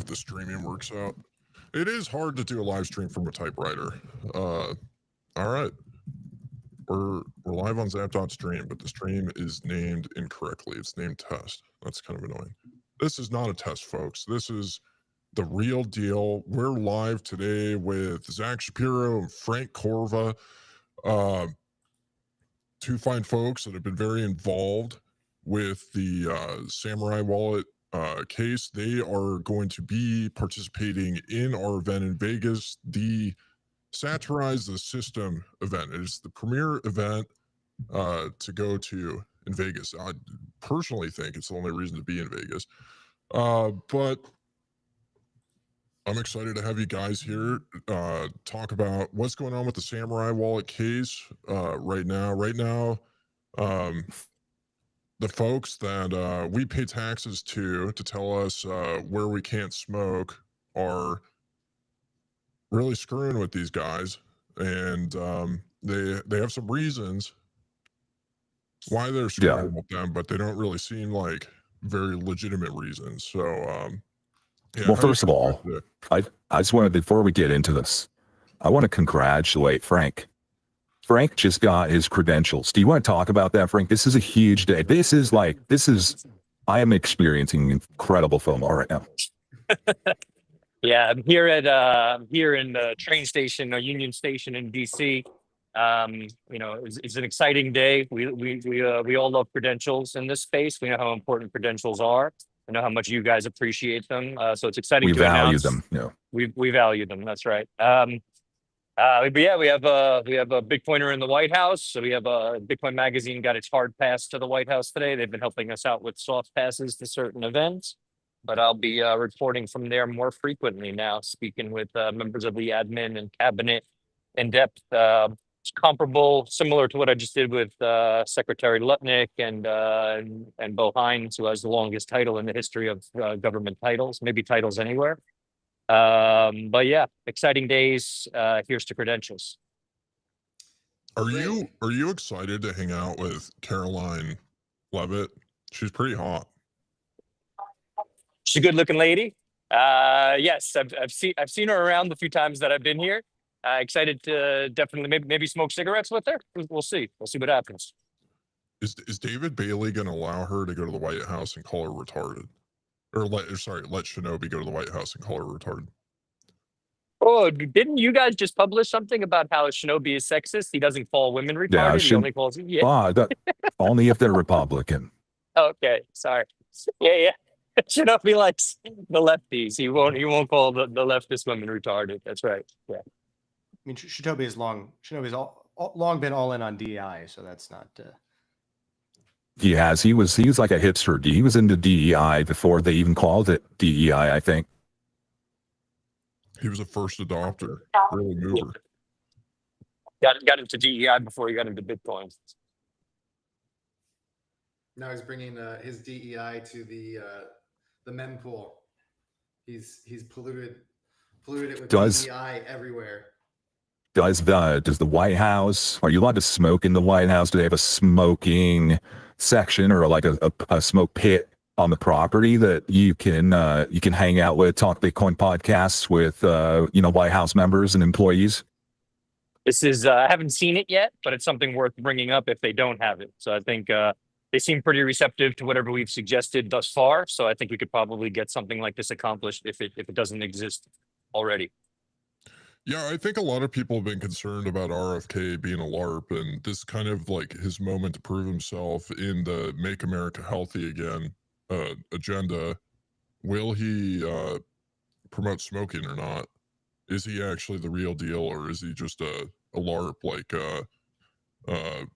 the streaming works out. It is hard to do a live stream from a typewriter. All right. We're live on Zap.stream, but the stream is named incorrectly. It's named test. That's kind of annoying. This is not a test, folks. This is the real deal. We're live today with Zack Shapiro and Frank Corva, two fine folks that have been very involved with the Samourai wallet case. They are going to be participating in our event in Vegas, the Satarize the System event. It is the premier event to go to in Vegas. I personally think it's the only reason to be in Vegas. But I'm excited to have you guys here talk about what's going on with the Samourai wallet case right now. Right now, the folks that we pay taxes to tell us where we can't smoke are really screwing with these guys, and they have some reasons why they're screwing with them, but they don't really seem like very legitimate reasons. So yeah, well, first of all, I just wanted, before we get into this, I want to congratulate Frank. Frank just got his credentials. Do you want to talk about that, Frank? This is a huge day. I am experiencing incredible FOMO right now. Yeah, I'm here in the train station, Union Station in DC. It's an exciting day. We all love credentials in this space. We know how important credentials are. I know how much you guys appreciate them. So it's exciting to announce. We value them. Yeah, we value them. That's right. But yeah, we have a Bitcoiner in the White House. So we have Bitcoin Magazine got its hard pass to the White House today. They've been helping us out with soft passes to certain events. But I'll be reporting from there more frequently now, speaking with members of the admin and cabinet in depth. It's comparable, similar to what I just did with Secretary Lutnick and Bo Hines, who has the longest title in the history of government titles, maybe titles anywhere. But yeah, exciting days. Here's to credentials. Are you excited to hang out with Caroline Levitt? She's pretty hot. She's a good-looking lady. Yes, I've seen her around the few times that I've been here. Excited to definitely maybe smoke cigarettes with her. We'll see. We'll see what happens. Is David Bailey going to allow her to go to the White House and call her retarded? Or let Shinobi go to the White House and call her retarded? Oh, didn't you guys just publish something about how Shinobi is sexist? He doesn't call women retarded. He only calls only if they're Republican. Okay, sorry. Yeah. Shinobi likes the lefties. He won't call the leftist women retarded. That's right. Yeah. I mean, Shinobi's long been all in on DEI, so that's not. He has. He was like a hipster. He was into DEI before they even called it DEI, I think. He was a first adopter, early mover. Got into DEI before he got into Bitcoin. Now he's bringing his DEI to the mempool. He's polluted it with DEI everywhere. Does the White House, are you allowed to smoke in the White House? Do they have a smoking section or like a smoke pit on the property that you can hang out with, talk Bitcoin podcasts with White House members and employees? This is I haven't seen it yet, but it's something worth bringing up if they don't have it. So I think they seem pretty receptive to whatever we've suggested thus far. So I think we could probably get something like this accomplished if it doesn't exist already. Yeah, I think a lot of people have been concerned about RFK being a LARP, and this kind of like his moment to prove himself in the Make America Healthy Again agenda. Will he promote smoking or not? Is he actually the real deal, or is he just a LARP like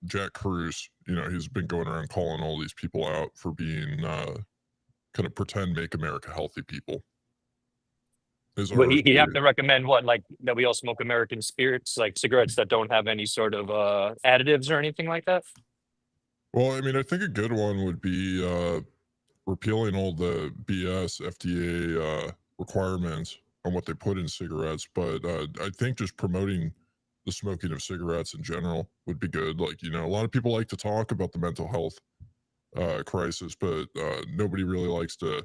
Jack Cruz? He's been going around calling all these people out for being kind of pretend Make America Healthy people. But he'd have to recommend what, like that we all smoke American spirits, like cigarettes that don't have any sort of additives or anything like that? Well, I mean, I think a good one would be repealing all the BS FDA requirements on what they put in cigarettes. But I think just promoting the smoking of cigarettes in general would be good. Like, a lot of people like to talk about the mental health crisis, but nobody really likes to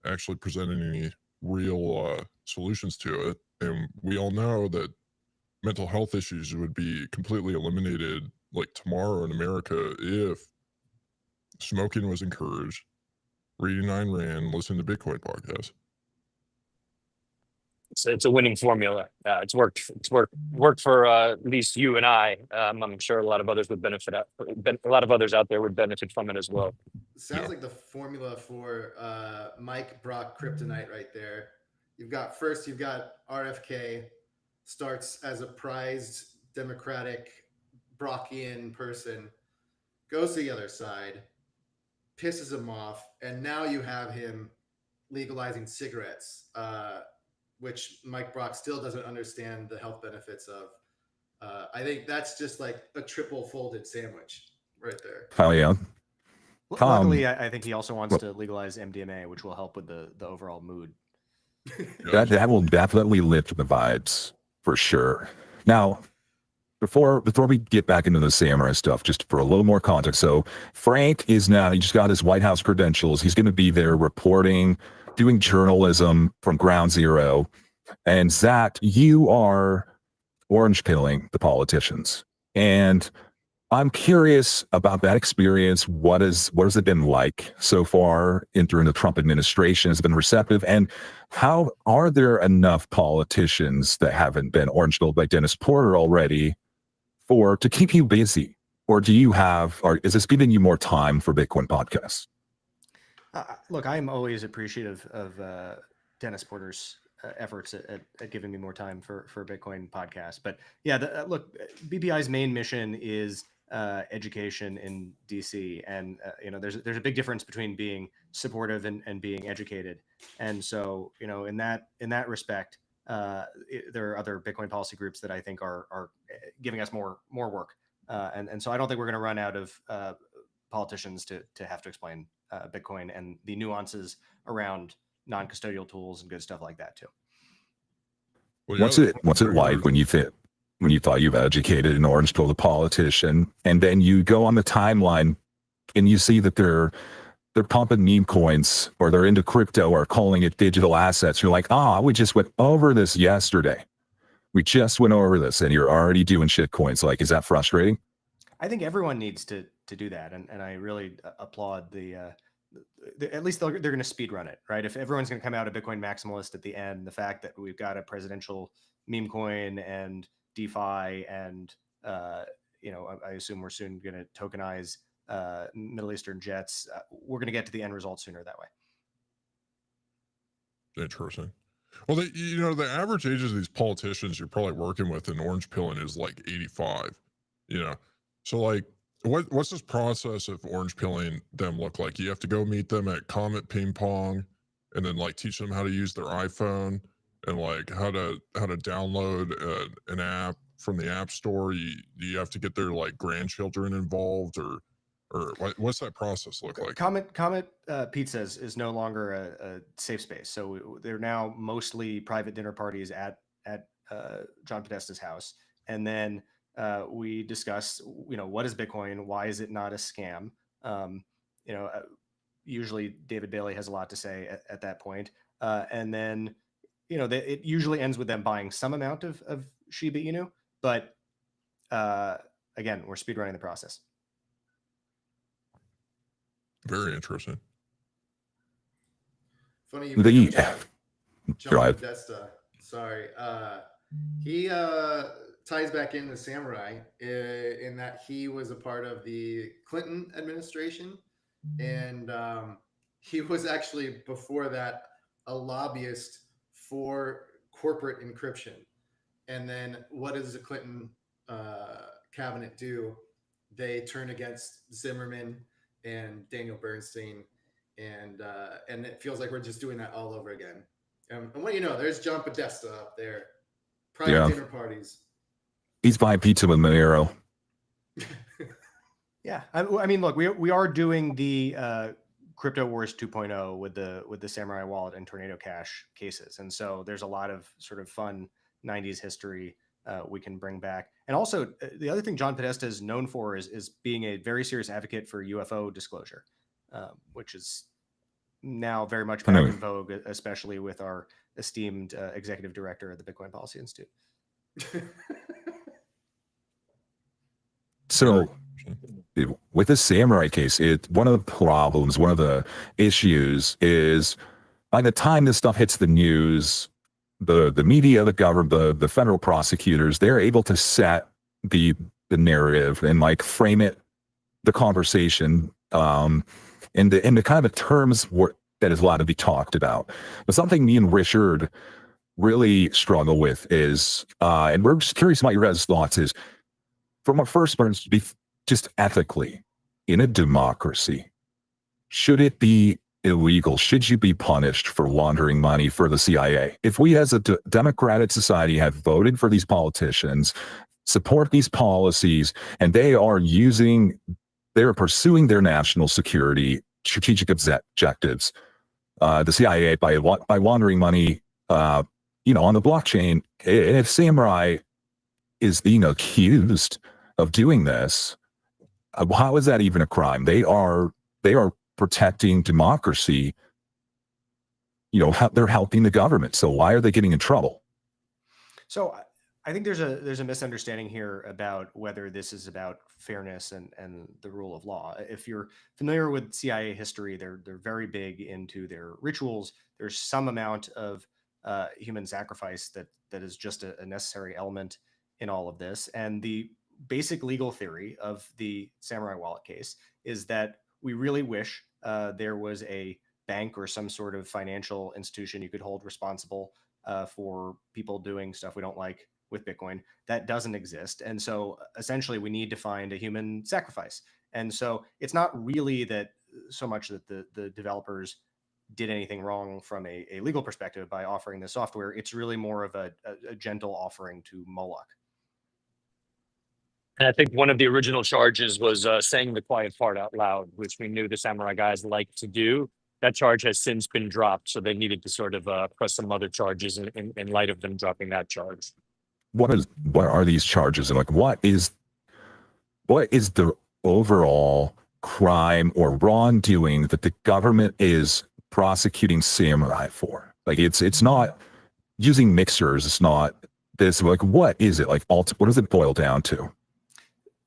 actually present any real solutions to it. And we all know that mental health issues would be completely eliminated like tomorrow in America if smoking was encouraged, reading Ayn Rand, listening to Bitcoin podcasts. It's a winning formula. It's worked. It's worked for at least you and I. I'm sure a lot of others would benefit. A lot of others out there would benefit from it as well. Sounds like the formula for Mike Brock Kryptonite right there. You've got RFK, starts as a prized Democratic Brockian person, goes to the other side, pisses him off, and now you have him legalizing cigarettes, which Mike Brock still doesn't understand the health benefits of. I think that's just like a triple folded sandwich right there. Hell yeah. Luckily, I think he also wants to legalize MDMA, which will help with the overall mood. That will definitely lift the vibes for sure. Now, before we get back into the Samurai stuff, just for a little more context. So Frank he just got his White House credentials. He's going to be there reporting, doing journalism from ground zero. And Zack, you are orange pilling the politicians. And I'm curious about that experience. What has it been like so far during the Trump administration? Has it been receptive? And how are there enough politicians that haven't been orange pilled by Dennis Porter already to keep you busy? Or is this giving you more time for Bitcoin podcasts? Look, I'm always appreciative of Dennis Porter's efforts at giving me more time for Bitcoin podcasts. But yeah, look, BPI's main mission is education in DC, and there's a big difference between being supportive and being educated. And so in that respect, there are other Bitcoin policy groups that I think are giving us more work, and so I don't think we're going to run out of politicians to have to explain Bitcoin and the nuances around non-custodial tools and good stuff like that too. Well, what's it like when you thought you've educated an orange pilled politician, and then you go on the timeline and you see that they're pumping meme coins, or they're into crypto, or calling it digital assets? You're like, we just went over this yesterday. We just went over this, and you're already doing shit coins. Like, is that frustrating? I think everyone needs to do that, and I really applaud at least they're going to speed run it, right? If everyone's going to come out a Bitcoin maximalist at the end, the fact that we've got a presidential meme coin and DeFi, and I assume we're soon going to tokenize Middle Eastern jets. We're going to get to the end result sooner that way. Interesting. Well, the average age of these politicians you're probably working with in orange pilling is like 85. So like, what's this process of orange pilling them look like? You have to go meet them at Comet Ping Pong, and then like teach them how to use their iPhone, and like how to download an app from the App Store. You have to get their like grandchildren involved, or what's that process look like? Comet Pizzas is no longer a safe space, so they're now mostly private dinner parties at John Podesta's house, and then we discuss, what is Bitcoin? Why is it not a scam? Usually David Bailey has a lot to say at that point. And then, it usually ends with them buying some amount of Shiba Inu, but again, we're speedrunning the process. Very interesting. Funny you John Podesta. Sorry. He ties back into Samourai in that he was a part of the Clinton administration, and he was actually before that a lobbyist for corporate encryption. And then what does the Clinton cabinet do? They turn against Zimmerman and Daniel Bernstein, and it feels like we're just doing that all over again. And what do you know? There's John Podesta up there, private dinner parties. He's buying pizza with Monero. Yeah, I mean, look, we are doing the Crypto Wars 2.0 with the Samurai Wallet and Tornado Cash cases, and so there's a lot of sort of fun 90s history we can bring back. And also, the other thing John Podesta is known for is being a very serious advocate for UFO disclosure, which is now very much I back know. in vogue, especially with our esteemed executive director of the Bitcoin Policy Institute. So with the Samourai case, one of the problems, one of the issues is by the time this stuff hits the news, the media, the government, the federal prosecutors, they're able to set the narrative and like frame it, the conversation, in the kind of terms that is allowed to be talked about. But something me and Richard really struggle with is, and we're just curious about your guys' thoughts, is from a first person, just ethically, in a democracy, should it be illegal? Should you be punished for laundering money for the CIA? If we as a democratic society have voted for these politicians, support these policies, and they're pursuing their national security strategic objectives, the CIA by laundering money, on the blockchain. If Samourai is being accused of doing this, how is that even a crime? They are protecting democracy. They're helping the government. So why are they getting in trouble? So I think there's a misunderstanding here about whether this is about fairness and the rule of law. If you're familiar with CIA history, they're very big into their rituals. There's some amount of human sacrifice that is just a necessary element in all of this. And the basic legal theory of the Samourai wallet case is that we really wish there was a bank or some sort of financial institution you could hold responsible for people doing stuff we don't like with Bitcoin. That doesn't exist. And so essentially we need to find a human sacrifice. And so it's not really that so much that the developers did anything wrong from a legal perspective by offering the software. It's really more of a gentle offering to Moloch. And I think one of the original charges was saying the quiet part out loud, which we knew the Samourai guys like to do. That charge has since been dropped, so they needed to sort of press some other charges in light of them dropping that charge. What are these charges, and like what is the overall crime or wrongdoing that the government is prosecuting Samourai for? Like it's not using mixers. It's not this. Like what is it? Like what does it boil down to?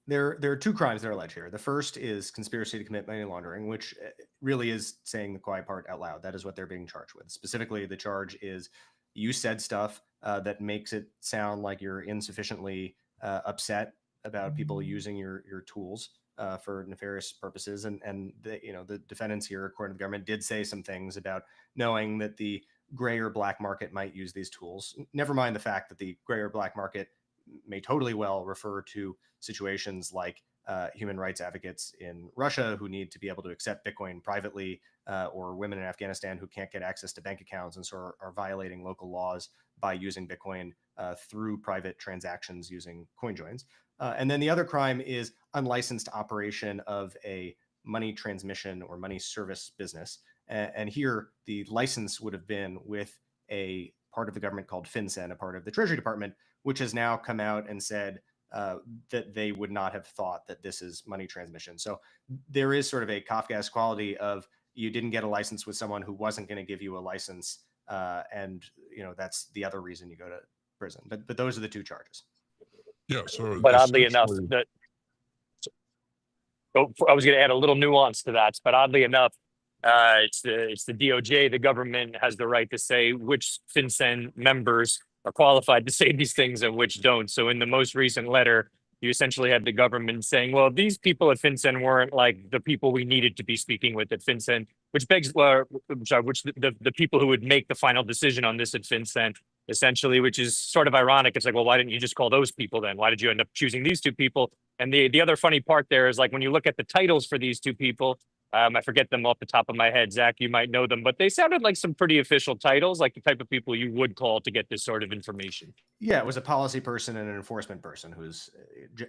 There are two crimes that are alleged here. The first is conspiracy to commit money laundering, which really is saying the quiet part out loud. That is what they're being charged with. Specifically, the charge is you said stuff that makes it sound like you're insufficiently upset about people using your tools for nefarious purposes. And the defendants here, according to the government, did say some things about knowing that the gray or black market might use these tools. Never mind the fact that the gray or black market may totally well refer to situations like human rights advocates in Russia who need to be able to accept Bitcoin privately, or women in Afghanistan who can't get access to bank accounts and so are violating local laws by using Bitcoin through private transactions using coin joins. And then the other crime is unlicensed operation of a money transmission or money service business. And here the license would have been with a part of the government called FinCEN, a part of the Treasury Department, which has now come out and said that they would not have thought that this is money transmission. So there is sort of a Kafkaesque quality of you didn't get a license with someone who wasn't going to give you a license, and that's the other reason you go to prison. But those are the two charges. Yeah. So, but oddly enough, I was going to add a little nuance to that. But oddly enough, it's the DOJ. The government has the right to say which FinCEN members are qualified to say these things and which don't. So in the most recent letter, you essentially had the government saying, well, these people at FinCEN weren't like the people we needed to be speaking with at FinCEN, which begs, which the people who would make the final decision on this at FinCEN, essentially, which is sort of ironic. It's like, well, why didn't you just call those people then? Why did you end up choosing these two people? And the other funny part there is like when you look at the titles for these two people, I forget them off the top of my head. Zach, you might know them, but they sounded like some pretty official titles, like the type of people you would call to get this sort of information. Yeah, it was a policy person and an enforcement person who's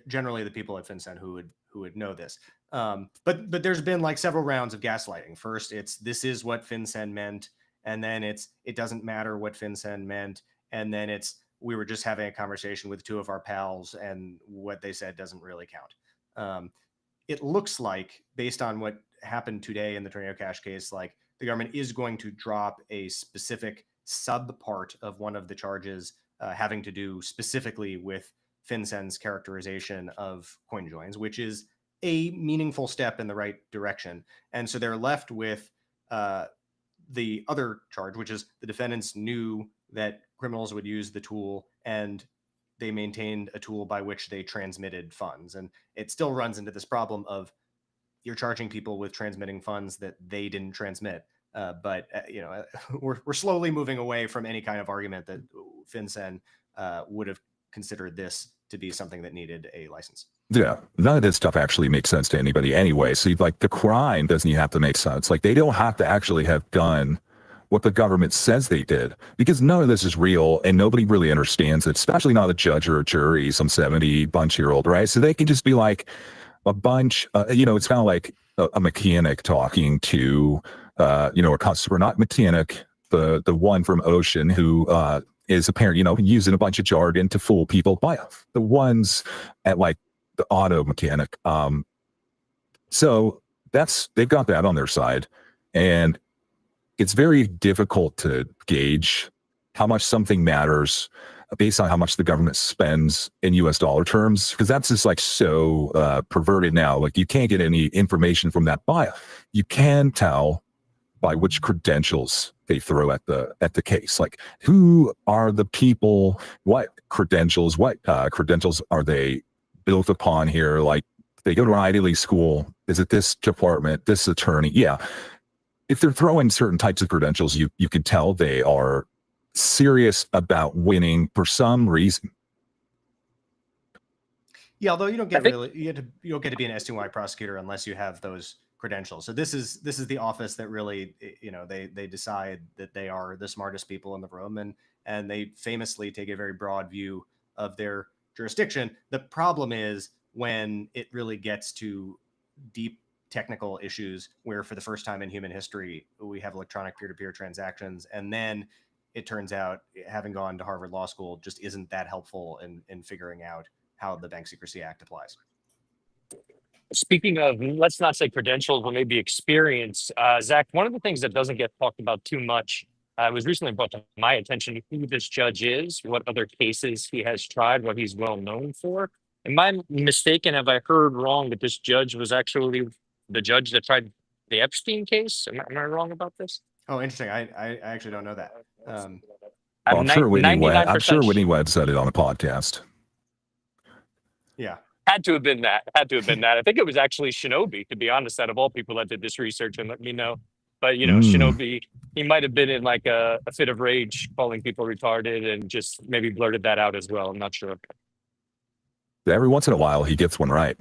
generally the people at FinCEN who would know this. But there's been like several rounds of gaslighting. First, this is what FinCEN meant, and then it doesn't matter what FinCEN meant, and then we were just having a conversation with two of our pals, and what they said doesn't really count. It looks like, based on what happened today in the Tornado Cash case, like the government is going to drop a specific sub part of one of the charges having to do specifically with FinCEN's characterization of coin joins, which is a meaningful step in the right direction. And so they're left with the other charge, which is the defendants knew that criminals would use the tool and they maintained a tool by which they transmitted funds. And it still runs into this problem of you're charging people with transmitting funds that they didn't transmit. But we're slowly moving away from any kind of argument that FinCEN would have considered this to be something that needed a license. Yeah, none of this stuff actually makes sense to anybody anyway. So like the crime doesn't even have to make sense. Like they don't have to actually have done what the government says they did, because none of this is real and nobody really understands it, especially not a judge or a jury, some 70-bunch-year-old, right? So they can just be like a bunch, it's kind of like a mechanic talking to, a customer, not mechanic, the one from Ocean who is apparently, using a bunch of jargon to fool people, by the ones at like the auto mechanic. So they've got that on their side, and it's very difficult to gauge how much something matters based on how much the government spends in US dollar terms, because that's just like so perverted now. Like you can't get any information from that buyer. You can tell by which credentials they throw at the case. Like who are the people, what credentials are they built upon here? Like they go to an Ivy League school, is it this department, this attorney? Yeah. If they're throwing certain types of credentials, you can tell they are serious about winning for some reason. Yeah, although you don't get you don't get to be an STY prosecutor unless you have those credentials. So this is the office that really, they decide that they are the smartest people in the room, and they famously take a very broad view of their jurisdiction. The problem is when it really gets to deep technical issues where for the first time in human history, we have electronic peer-to-peer transactions. And then it turns out having gone to Harvard Law School just isn't that helpful in figuring out how the Bank Secrecy Act applies. Speaking of, let's not say credentials, but maybe experience, Zach, one of the things that doesn't get talked about too much, was recently brought to my attention who this judge is, what other cases he has tried, what he's well known for. Am I mistaken? Have I heard wrong that this judge was actually the judge that tried the Epstein case? Am I wrong about this? Oh, interesting. I actually don't know that. I'm sure Whitney Webb said it on a podcast. Yeah. Had to have been that. I think it was actually Shinobi, to be honest, out of all people that did this research and let me know. But, Shinobi, he might have been in like a fit of rage calling people retarded and just maybe blurted that out as well. I'm not sure. Every once in a while, he gets one right.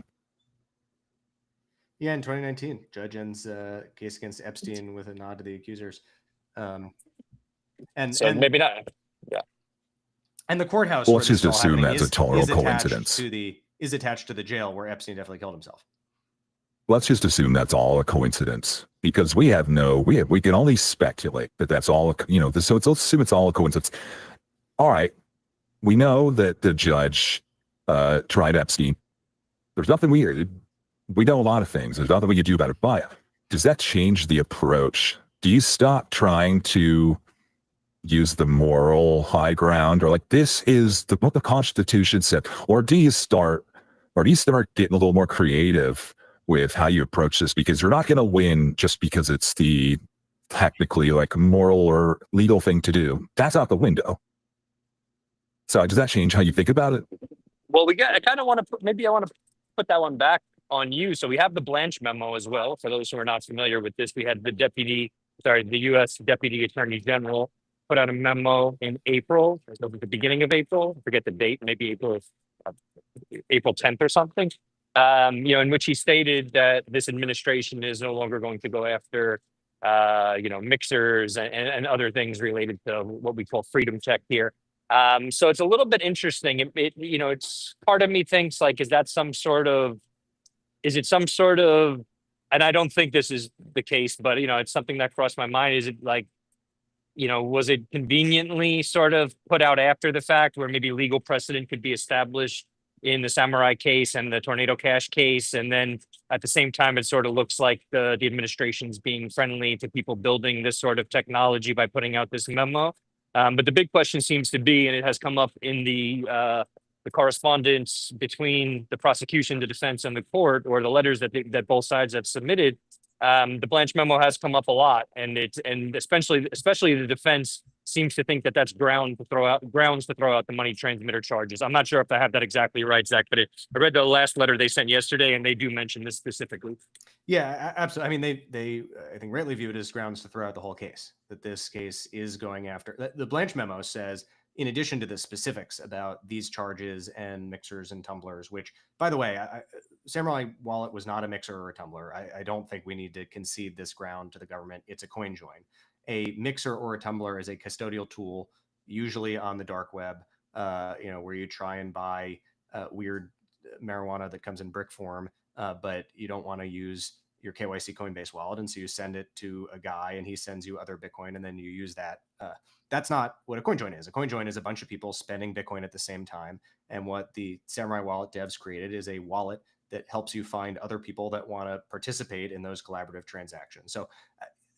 Yeah, in 2019, judge ends case against Epstein with a nod to the accusers. And maybe not. Yeah. And the courthouse. Well, let's just assume that's a total coincidence. Is attached to the jail where Epstein definitely killed himself. Let's just assume that's all a coincidence, because we can only speculate that that's all, so let's assume it's all a coincidence. All right. We know that the judge tried Epstein. There's nothing weird. We know a lot of things. There's nothing we can do about it. But does that change the approach? Do you stop trying to use the moral high ground, or like this is what the Constitution said? Or do you start getting a little more creative with how you approach this? Because you're not going to win just because it's the technically like moral or legal thing to do. That's out the window. So does that change how you think about it? Well, I want to put that one back on you. So we have the Blanche memo as well. For those who are not familiar with this, we had the U.S. Deputy Attorney General put out a memo in April, so at the beginning of April, I forget the date, maybe April 10th or something, in which he stated that this administration is no longer going to go after, mixers and other things related to what we call freedom check here. So it's a little bit interesting. It's part of me thinks like, is it some sort of, and I don't think this is the case, but it's something that crossed my mind. Is it like, was it conveniently sort of put out after the fact where maybe legal precedent could be established in the Samourai case and the Tornado Cash case? And then At the same time, it sort of looks like the administration's being friendly to people building this sort of technology by putting out this memo. But the big question seems to be, and it has come up in the correspondence between the prosecution, the defense, and the court, or the letters that both sides have submitted. The Blanche memo has come up a lot, and especially the defense seems to think that that's grounds to throw out the money transmitter charges. I'm not sure if I have that exactly right, Zach, but I read the last letter they sent yesterday, and they do mention this specifically. Yeah, absolutely. I mean, they I think rightly view it as grounds to throw out the whole case. That this case is going after the Blanche memo says, in addition to the specifics about these charges and mixers and tumblers, which, by the way, Samurai wallet was not a mixer or a tumbler. I don't think we need to concede this ground to the government. It's a coin join. A mixer or a tumbler is a custodial tool, usually on the dark web, where you try and buy weird marijuana that comes in brick form, but you don't want to use your KYC Coinbase wallet. And so you send it to a guy and he sends you other Bitcoin, and then you use that. That's not what a coin join is. A coin join is a bunch of people spending Bitcoin at the same time. And what the Samurai wallet devs created is a wallet that helps you find other people that want to participate in those collaborative transactions. So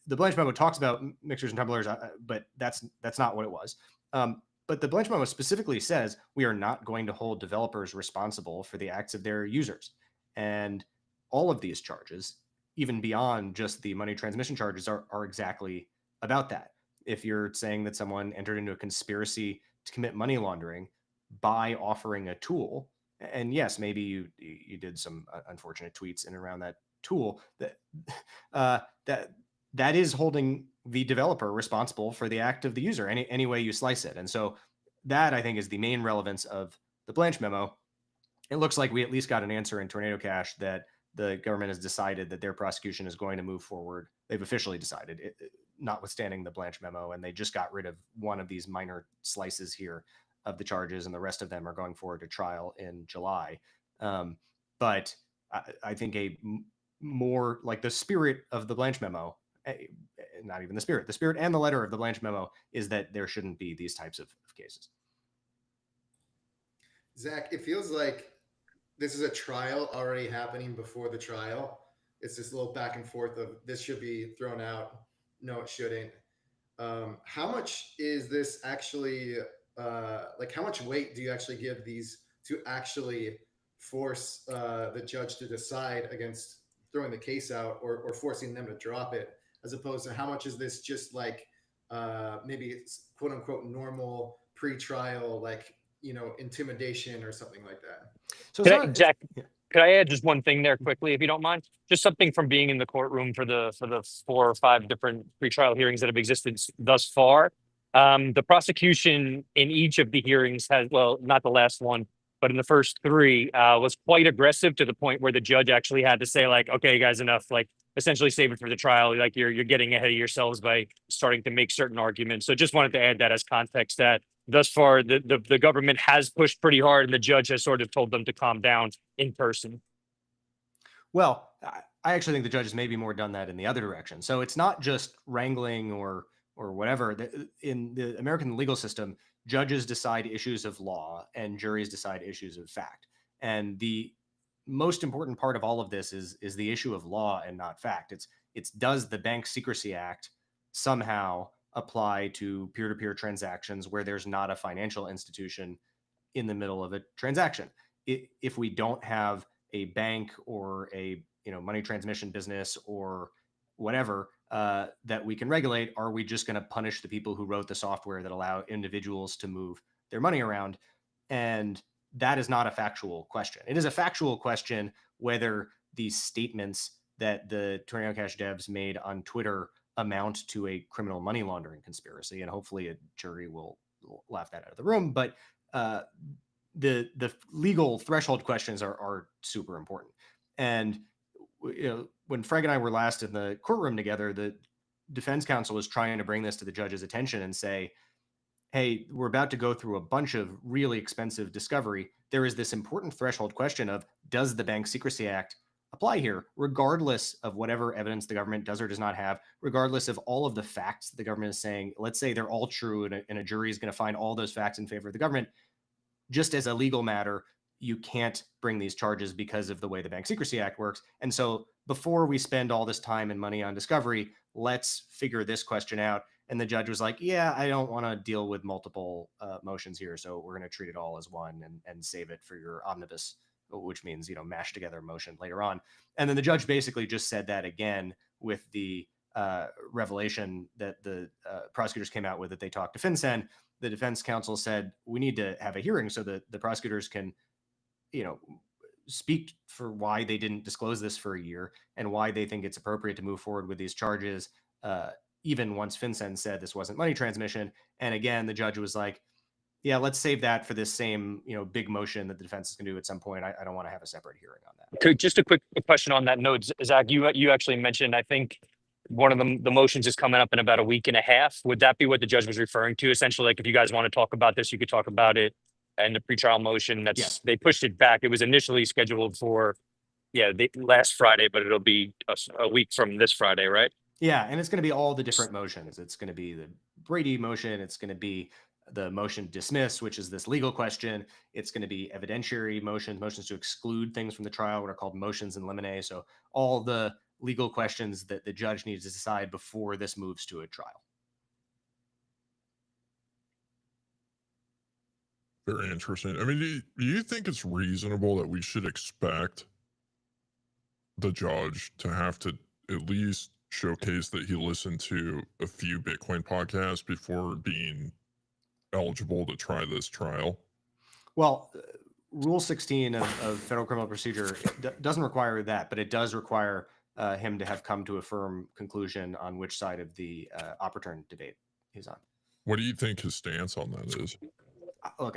the Blanche memo talks about mixers and tumblers, but that's not what it was. But the Blanche memo specifically says we are not going to hold developers responsible for the acts of their users. And all of these charges, even beyond just the money transmission charges, are exactly about that. If you're saying that someone entered into a conspiracy to commit money laundering by offering a tool, and yes, maybe you did some unfortunate tweets in and around that tool, that is holding the developer responsible for the act of the user, any way you slice it. And so that, I think, is the main relevance of the Blanche memo. It looks like we at least got an answer in Tornado Cash that the government has decided that their prosecution is going to move forward. They've officially decided, notwithstanding the Blanche memo, and they just got rid of one of these minor slices here of the charges, and the rest of them are going forward to trial in July. But I think more like the spirit of the Blanche memo, not even the spirit and the letter of the Blanche memo is that there shouldn't be these types of cases. Zach, it feels like this is a trial already happening before the trial. It's this little back and forth of this should be thrown out. No, it shouldn't. How much is this actually, how much weight do you actually give these to actually force the judge to decide against throwing the case out or forcing them to drop it, as opposed to how much is this just like maybe it's quote unquote normal pre-trial, intimidation or something like that? So Jack, could I add just one thing there quickly, if you don't mind? Just something from being in the courtroom for the 4 or 5 different pretrial hearings that have existed thus far. The prosecution in each of the hearings has, well, not the last one, but in the first 3, was quite aggressive to the point where the judge actually had to say, like, okay, guys, enough, like essentially save it for the trial. Like you're getting ahead of yourselves by starting to make certain arguments. So just wanted to add that as context that thus far, the government has pushed pretty hard and the judge has sort of told them to calm down in person. Well, I actually think the judge has maybe more done that in the other direction. So it's not just wrangling or whatever. In the American legal system, judges decide issues of law and juries decide issues of fact. And the most important part of all of this is the issue of law and not fact. It's does the Bank Secrecy Act somehow apply to peer-to-peer transactions where there's not a financial institution in the middle of a transaction? If we don't have a bank or a money transmission business or whatever that we can regulate, are we just going to punish the people who wrote the software that allow individuals to move their money around? And that is not a factual question. It is a factual question whether these statements that the Tornado Cash devs made on Twitter amount to a criminal money laundering conspiracy, and hopefully a jury will laugh that out of the room. But the legal threshold questions are super important. And when Frank and I were last in the courtroom together, the defense counsel was trying to bring this to the judge's attention and say, hey, we're about to go through a bunch of really expensive discovery. There is this important threshold question of, does the Bank Secrecy Act apply here, regardless of whatever evidence the government does or does not have, regardless of all of the facts the government is saying? Let's say they're all true and a jury is going to find all those facts in favor of the government. Just as a legal matter, you can't bring these charges because of the way the Bank Secrecy Act works. And so before we spend all this time and money on discovery, let's figure this question out. And the judge was like, yeah, I don't want to deal with multiple motions here. So we're going to treat it all as one and save it for your omnibus, which means, mash together a motion later on. And then the judge basically just said that again with the revelation that the prosecutors came out with, that they talked to FinCEN. The defense counsel said, we need to have a hearing so that the prosecutors can, speak for why they didn't disclose this for a year and why they think it's appropriate to move forward with these charges, even once FinCEN said this wasn't money transmission. And again, the judge was like, yeah, let's save that for this same, big motion that the defense is going to do at some point. I don't want to have a separate hearing on that. Just a quick question on that note, Zach, you actually mentioned, I think one of the motions is coming up in about a week and a half. Would that be what the judge was referring to? Essentially, like if you guys want to talk about this, you could talk about it. And the pretrial motion, they pushed it back. It was initially scheduled for, last Friday, but it'll be a week from this Friday, right? Yeah, and it's going to be all the different motions. It's going to be the Brady motion. It's going to be the motion to dismiss, which is this legal question. It's going to be evidentiary motions to exclude things from the trial, what are called motions in limine. So all the legal questions that the judge needs to decide before this moves to a trial. Very interesting. I mean, do you think it's reasonable that we should expect the judge to have to at least showcase that he listened to a few Bitcoin podcasts before being eligible to try this trial? Well, Rule 16 of Federal Criminal Procedure doesn't require that, but it does require him to have come to a firm conclusion on which side of the op-return debate he's on. What do you think his stance on that is? Look,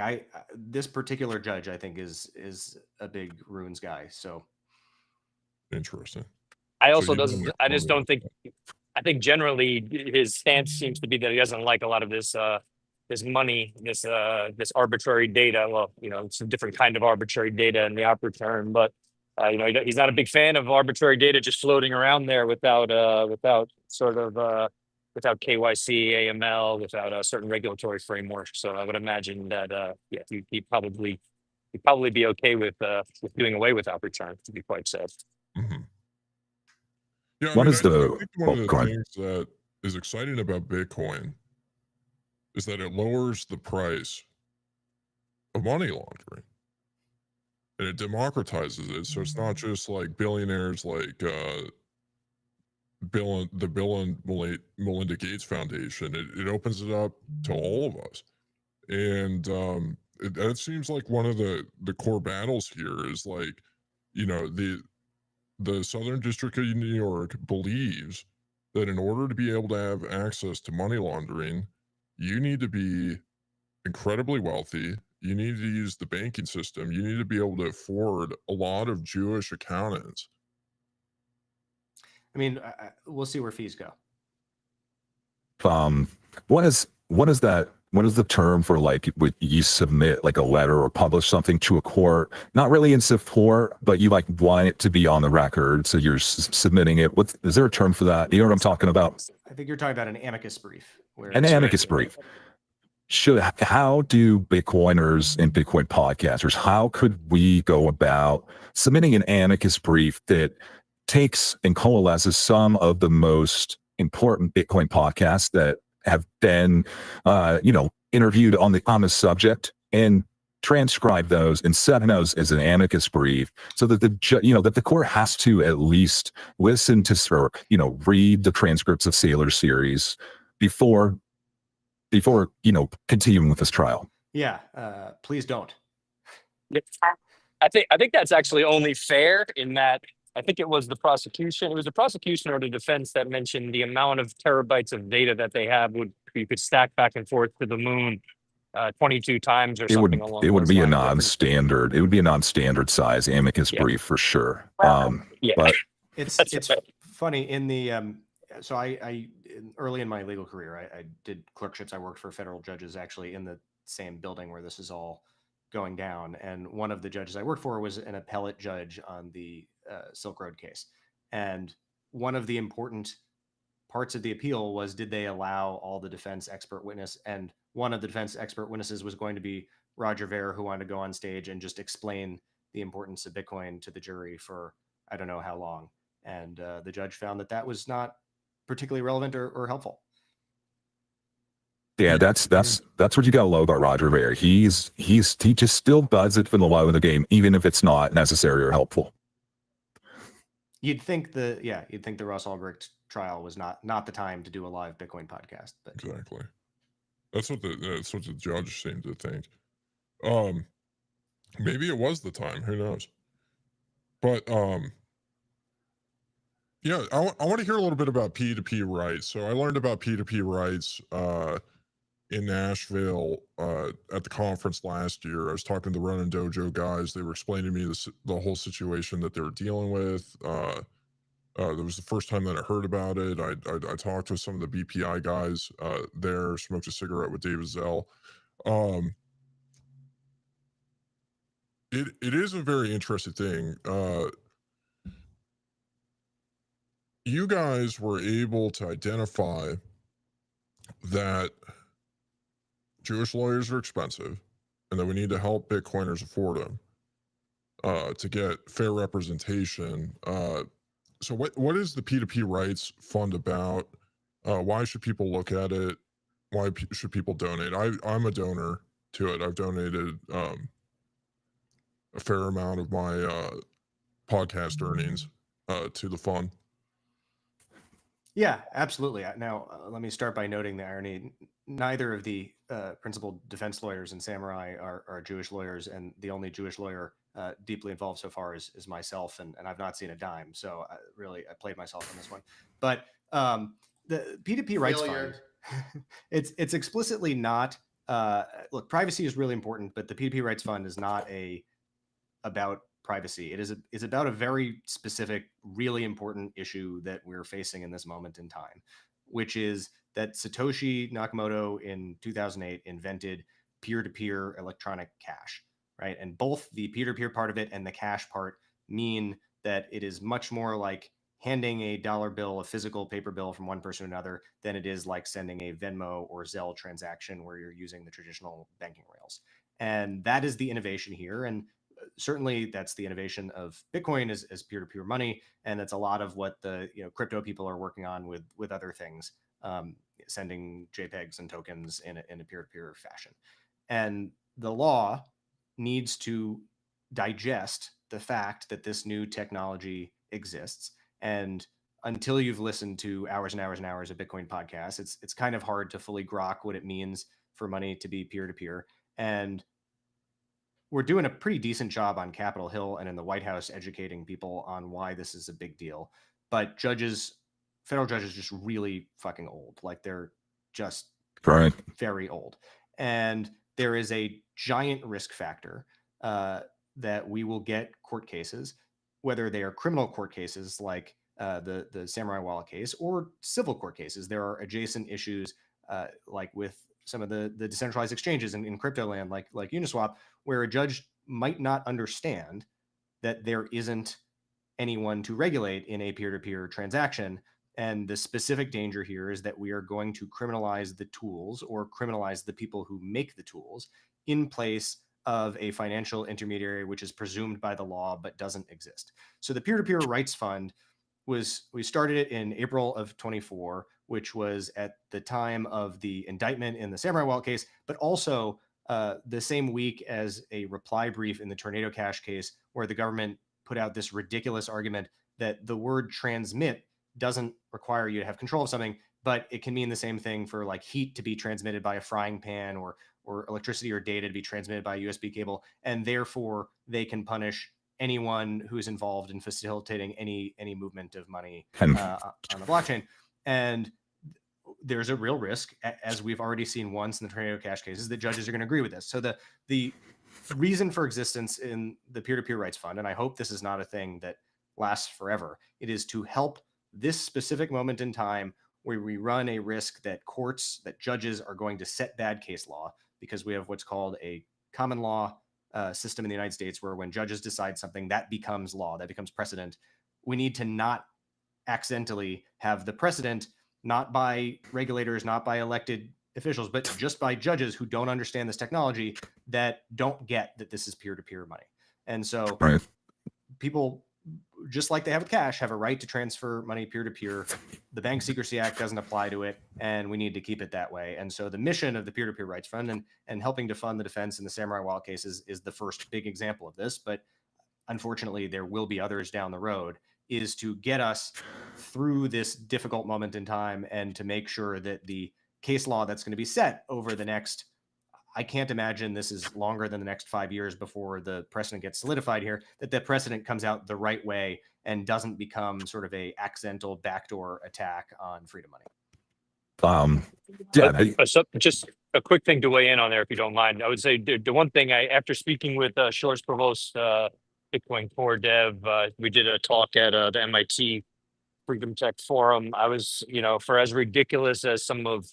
this particular judge, I think, is a big runes guy. So interesting. I think generally his stance seems to be that he doesn't like a lot of this money, this arbitrary data. Well, it's a different kind of arbitrary data in the op return, but he's not a big fan of arbitrary data just floating around there without KYC, AML, without a certain regulatory framework. So I would imagine that he'd probably be okay with doing away with op return, to be quite safe. Mm-hmm. Yeah, I think one of the things that is exciting about Bitcoin is that it lowers the price of money laundering, and it democratizes it. So it's not just like billionaires like the Bill and Melinda Gates Foundation. It opens it up to all of us, and that seems like one of the core battles here is like, the Southern District of New York believes that in order to be able to have access to money laundering, you need to be incredibly wealthy. You need to use the banking system. You need to be able to afford a lot of Jewish accountants. I mean, we'll see where fees go. What is that? What is the term for like when you submit like a letter or publish something to a court, not really in support, but you like want it to be on the record, so you're submitting it? Is there a term for that? You know what I'm talking about? I think you're talking about an amicus brief. An amicus brief. How do Bitcoiners and Bitcoin podcasters, how could we go about submitting an amicus brief that takes and coalesces some of the most important Bitcoin podcasts that have been, interviewed on the subject, and transcribe those and send those as an amicus brief, so that the court has to at least listen to or read the transcripts of Sailor series before continuing with this trial? Yeah, please don't. I think that's actually only fair in that I think it was the prosecution. It was the prosecution or the defense that mentioned the amount of terabytes of data that they have you could stack back and forth to the moon 22 times or something along those lines. It would be a non-standard. It would be a non-standard size amicus brief for sure. But it's funny in the so I early in my legal career, I did clerkships. I worked for federal judges actually in the same building where this is all going down. And one of the judges I worked for was an appellate judge on the Silk Road case. And one of the important parts of the appeal was, did they allow all the defense expert witness and one of the defense expert witnesses was going to be Roger Ver, who wanted to go on stage and just explain the importance of Bitcoin to the jury for I don't know how long. And the judge found that that was not particularly relevant or helpful. Yeah, that's what you gotta love about Roger Ver. He just still does it for the love of the game, even if it's not necessary or helpful. You'd think the Ross Ulbricht trial was not the time to do a live Bitcoin podcast, but Exactly. That's what the judge seemed to think. Maybe it was the time. Who knows? But yeah, I want to hear a little bit about P2P rights. So I learned about P2P rights in Nashville at the conference last year. I was talking to the Run and Dojo guys. They were explaining to me the whole situation that they were dealing with. That was the first time that I heard about it. I talked with some of the BPI guys there, smoked a cigarette with David Zell. It is a very interesting thing. You guys were able to identify that Jewish lawyers are expensive and that we need to help Bitcoiners afford them to get fair representation. So what is the P2P rights fund about? Why should people look at it? Why should people donate? I'm a donor to it. I've donated a fair amount of my podcast earnings to the fund. yeah, absolutely. Now, let me start by noting the irony. Neither of the principal defense lawyers in Samourai are Jewish lawyers, and the only Jewish lawyer deeply involved so far is myself, and I've not seen a dime. So I played myself on this one. But the P2P rights fund, it's explicitly not. Look, privacy is really important, but the P2P rights fund is not about privacy. It's about a very specific, really important issue that we're facing in this moment in time, which is that Satoshi Nakamoto in 2008 invented peer-to-peer electronic cash, right? And both the peer-to-peer part of it and the cash part mean that it is much more like handing a dollar bill, a physical paper bill from one person to another, than it is like sending a Venmo or Zelle transaction where you're using the traditional banking rails. And that is the innovation here. And certainly that's the innovation of Bitcoin as peer-to-peer money. And that's a lot of what the crypto people are working on with other things, sending JPEGs and tokens in a peer-to-peer fashion. And the law needs to digest the fact that this new technology exists. And until you've listened to hours and hours and hours of Bitcoin podcasts, it's kind of hard to fully grok what it means for money to be peer-to-peer. And we're doing a pretty decent job on Capitol Hill and in the White House educating people on why this is a big deal. But federal judges, just really fucking old. Like they're just very old. And there is a giant risk factor that we will get court cases, whether they are criminal court cases like the Samourai wallet case or civil court cases. There are adjacent issues like with some of the decentralized exchanges in crypto land, like Uniswap, where a judge might not understand that there isn't anyone to regulate in a peer-to-peer transaction. And the specific danger here is that we are going to criminalize the tools or criminalize the people who make the tools in place of a financial intermediary, which is presumed by the law but doesn't exist. So the peer-to-peer rights fund we started it in April of 24, which was at the time of the indictment in the Samourai wallet case, but also the same week as a reply brief in the Tornado Cash case, where the government put out this ridiculous argument that the word transmit doesn't require you to have control of something, but it can mean the same thing for like heat to be transmitted by a frying pan or electricity or data to be transmitted by a USB cable. And therefore they can punish anyone who's involved in facilitating any movement of money on the blockchain. And there's a real risk, as we've already seen once in the Tornado Cash cases, that judges are going to agree with this. So the reason for existence in the peer-to-peer rights fund, and I hope this is not a thing that lasts forever, it is to help this specific moment in time where we run a risk that judges are going to set bad case law, because we have what's called a common law system in the United States, where when judges decide something, that becomes law, that becomes precedent. We need to not accidentally have the precedent, not by regulators, not by elected officials, but just by judges who don't understand this technology, that don't get that this is peer-to-peer money. And so people, just like they have with cash, have a right to transfer money peer-to-peer. The Bank Secrecy Act doesn't apply to it, and we need to keep it that way. And so the mission of the Peer-to-Peer Rights Fund and helping to fund the defense in the Samourai wallet cases is the first big example of this. But unfortunately, there will be others down the road, is to get us through this difficult moment in time and to make sure that the case law that's going to be set over the next, I can't imagine this is longer than the next 5 years before the precedent gets solidified here, that the precedent comes out the right way and doesn't become sort of a accidental backdoor attack on freedom money. So just a quick thing to weigh in on there, if you don't mind. I would say the one thing after speaking with Shores Provost, Bitcoin Core Dev, we did a talk at the MIT Freedom Tech Forum. I was, for as ridiculous as some of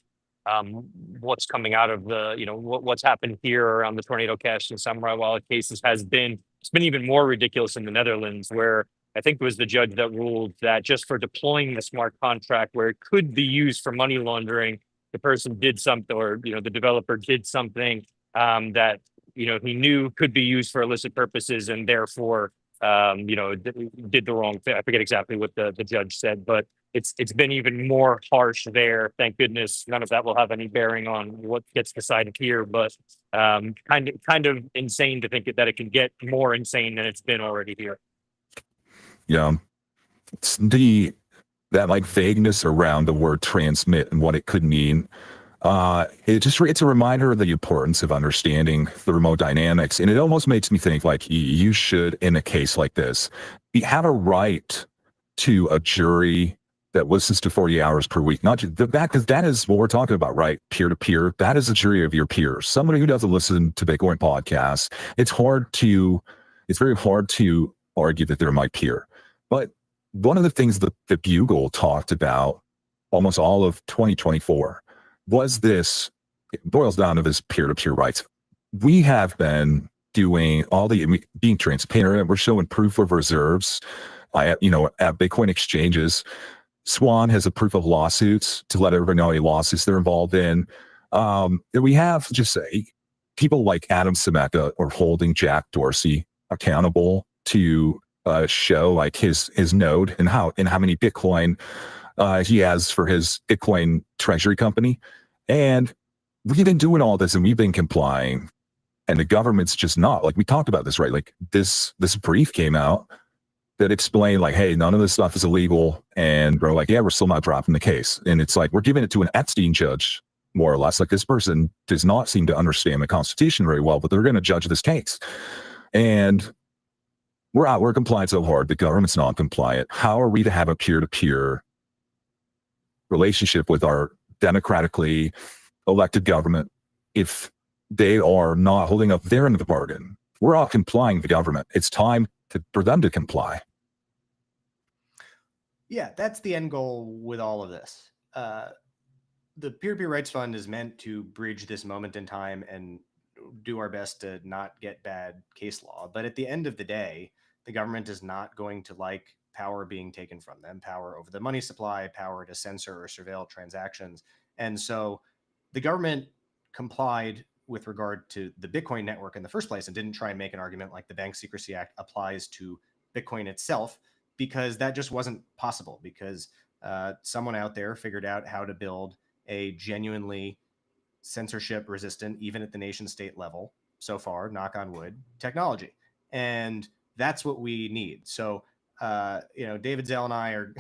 what's coming out of the, what's happened here around the Tornado Cash and Samourai wallet cases has been, it's been even more ridiculous in the Netherlands, where I think it was the judge that ruled that just for deploying the smart contract where it could be used for money laundering, the person did something, or, the developer did something that, he knew could be used for illicit purposes, and therefore, did the wrong thing. I forget exactly what the judge said, but it's been even more harsh there. Thank goodness none of that will have any bearing on what gets decided here. But kind of insane to think that it can get more insane than it's been already here. Yeah, it's that like vagueness around the word transmit and what it could mean. It's a reminder of the importance of understanding the remote dynamics, and it almost makes me think like you should, in a case like this, have a right to a jury that listens to 40 hours per week. Not just that, because that is what we're talking about, right? Peer to peer. That is a jury of your peers. Somebody who doesn't listen to Bitcoin podcasts. It's very hard to argue that they're my peer. But one of the things that the Bugle talked about almost all of 2024 was this, it boils down to this peer-to-peer rights. We have been doing being transparent. We're showing proof of reserves at Bitcoin exchanges. Swan has a proof of lawsuits to let everybody know any lawsuits they're involved in. We have just people like Adam Semeka or holding Jack Dorsey accountable to show like his node and how many Bitcoin he has for his Bitcoin treasury company. And we've been doing all this and we've been complying, and the government's just not. Like we talked about this, right? Like this brief came out that explained like, hey, none of this stuff is illegal. And we're like, yeah, we're still not dropping the case. And it's like, we're giving it to an Epstein judge, more or less. Like this person does not seem to understand the Constitution very well, but they're going to judge this case. And we're compliant so hard, the government's not compliant. How are we to have a peer-to-peer relationship with our democratically elected government if they are not holding up their end of the bargain? We're all complying with the government. It's time for them to comply. Yeah, that's the end goal with all of this. The Peer-to-Peer Rights Fund is meant to bridge this moment in time and do our best to not get bad case law. But at the end of the day, the government is not going to like power being taken from them, power over the money supply, power to censor or surveil transactions. And so the government complied with regard to the Bitcoin network in the first place and didn't try and make an argument like the Bank Secrecy Act applies to Bitcoin itself, because that just wasn't possible, because someone out there figured out how to build a genuinely censorship resistant, even at the nation state level, so far, knock on wood, technology. And that's what we need. So, David Zell and I are,